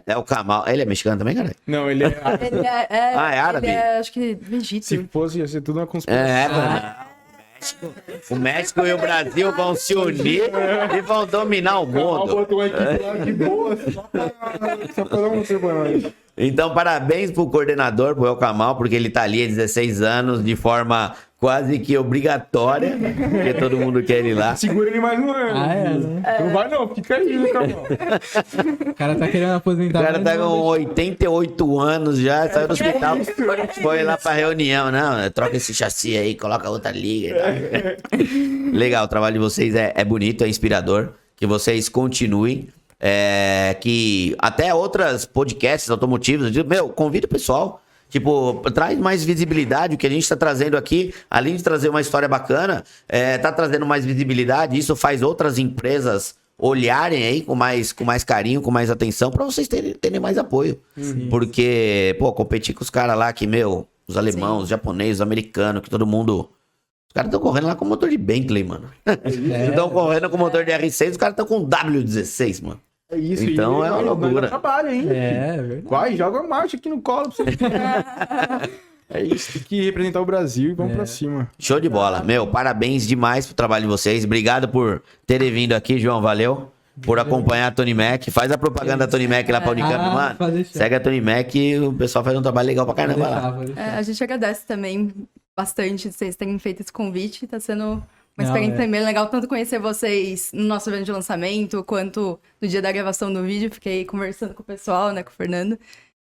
Speaker 1: É o Kamal. Ele é mexicano também, cara?
Speaker 4: Não, ele é...
Speaker 3: Ele é
Speaker 1: árabe?
Speaker 3: Ele é, acho que, do Egito.
Speaker 4: Se fosse, ia ser tudo uma conspiração.
Speaker 1: Mano. O México e o Brasil vão se unir e vão dominar o
Speaker 4: Kamal
Speaker 1: mundo.
Speaker 4: botou uma equipe lá de boa, só pra dar um trabalho.
Speaker 1: Então, parabéns pro coordenador, pro El Kamal, porque ele tá ali há 16 anos de forma quase que obrigatória, porque todo mundo quer ir lá.
Speaker 4: Segura ele mais um ano.
Speaker 2: Né?
Speaker 4: Não vai não, fica aí, né, Kamal?
Speaker 2: O cara tá querendo
Speaker 1: O
Speaker 2: aposentar.
Speaker 1: cara
Speaker 2: mas
Speaker 1: tá
Speaker 2: não
Speaker 1: com
Speaker 2: deixa.
Speaker 1: 88 anos já, saiu do hospital, foi lá pra reunião. Não, troca esse chassi aí, coloca outra liga e tal. Legal, o trabalho de vocês é bonito, é inspirador. Que vocês continuem. Que até outras podcasts automotivos, meu, convida o pessoal. Tipo, traz mais visibilidade. O que a gente tá trazendo aqui, além de trazer uma história bacana, tá trazendo mais visibilidade. Isso faz outras empresas olharem aí com mais carinho, com mais atenção, pra vocês terem mais apoio. Porque, pô, competir com os caras lá que, meu, os alemãos, os japoneses, os americanos, que todo mundo... Os caras estão correndo lá com motor de Bentley, mano. Estão correndo com motor de R6, os caras estão com W16, mano.
Speaker 4: É isso,
Speaker 1: Então
Speaker 4: e
Speaker 1: é uma loucura.
Speaker 4: Trabalho, hein?
Speaker 2: É verdade.
Speaker 4: Vai, joga a marcha aqui no colo pra você. É isso, tem que representar o Brasil e vamos pra cima.
Speaker 1: Show de bola. Meu, parabéns demais pro trabalho de vocês. Obrigado por terem vindo aqui, João. Valeu. Por acompanhar a Tony Mac. Faz a propaganda da Tony Mac lá pra Unicamp, mano.
Speaker 2: pode deixar.
Speaker 1: Segue a Tony Mac e o pessoal faz um trabalho legal pra caramba lá.
Speaker 3: A gente agradece também bastante de vocês terem feito esse convite. Tá sendo uma
Speaker 2: Não,
Speaker 3: experiência bem legal, tanto conhecer vocês no nosso evento de lançamento, quanto no dia da gravação do vídeo. Fiquei conversando com o pessoal, né, com o Fernando.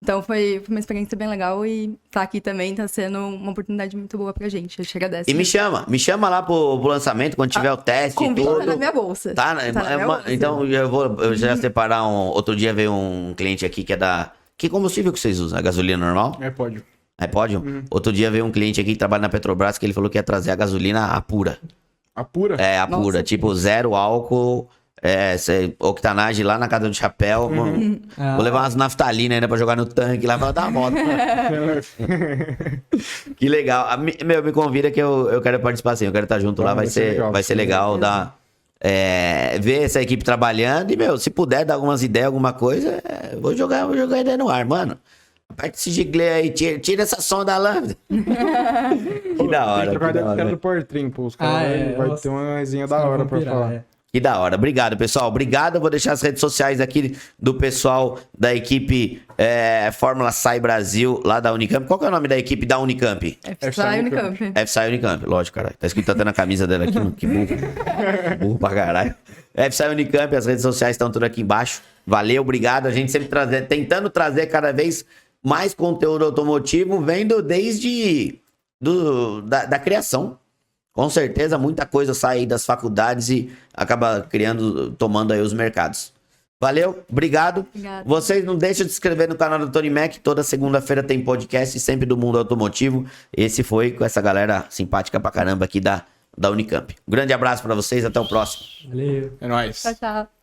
Speaker 3: Então foi uma experiência bem legal e tá aqui também tá sendo uma oportunidade muito boa pra gente. A gente agradece.
Speaker 1: E me chama lá pro lançamento quando tiver o teste e
Speaker 3: Convite
Speaker 1: tudo.
Speaker 3: tá na minha bolsa.
Speaker 1: Tá, né?
Speaker 3: Tá na minha bolsa.
Speaker 1: Então eu já separar Outro dia veio um cliente aqui que é da... Que combustível que vocês usam? A gasolina normal?
Speaker 4: É, pode.
Speaker 1: É pódio? Outro dia veio um cliente aqui que trabalha na Petrobras que ele falou que ia trazer a gasolina a pura.
Speaker 4: A pura?
Speaker 1: É, a
Speaker 3: Nossa.
Speaker 1: pura. Tipo, zero álcool, octanagem lá na casa do chapéu. Mano, vou levar umas naftalina ainda pra jogar no tanque lá pra dar uma moto. Que legal. Meu, me convida que eu quero participar assim. Eu quero estar junto lá. Vai ser legal ver essa equipe trabalhando. E, meu, se puder dar algumas ideias, alguma coisa, vou jogar a ideia no ar, mano. A parte desse giglê aí, tira essa sonda da lâmpada. Que da hora.
Speaker 4: Tem que trocar
Speaker 1: Que
Speaker 4: ideia
Speaker 1: da
Speaker 4: com os caras
Speaker 1: hora.
Speaker 4: do Powertrain, pô. Os caras vai ter uma resenha da hora pra falar.
Speaker 1: Que da hora. Obrigado, pessoal. Obrigado. Eu vou deixar as redes sociais aqui do pessoal da equipe Fórmula Sai Brasil, lá da Unicamp. Qual que é o nome da equipe da Unicamp?
Speaker 3: FSI Unicamp.
Speaker 1: FSI Unicamp, lógico, caralho. Tá escrito até na camisa dela aqui, mano. Que burro. Burro pra caralho. FSI Unicamp, as redes sociais estão tudo aqui embaixo. Valeu, obrigado. A gente sempre tentando trazer cada vez mais conteúdo automotivo, vendo desde da criação. Com certeza, muita coisa sai aí das faculdades e acaba tomando aí os mercados. Valeu, obrigado.
Speaker 3: Obrigada.
Speaker 1: Vocês não deixem de se inscrever no canal do Tony Mac. Toda segunda-feira tem podcast, sempre do mundo automotivo. Esse foi com essa galera simpática pra caramba aqui da Unicamp. Um grande abraço pra vocês, até o próximo.
Speaker 2: Valeu.
Speaker 4: É nóis.
Speaker 3: Tchau, tchau.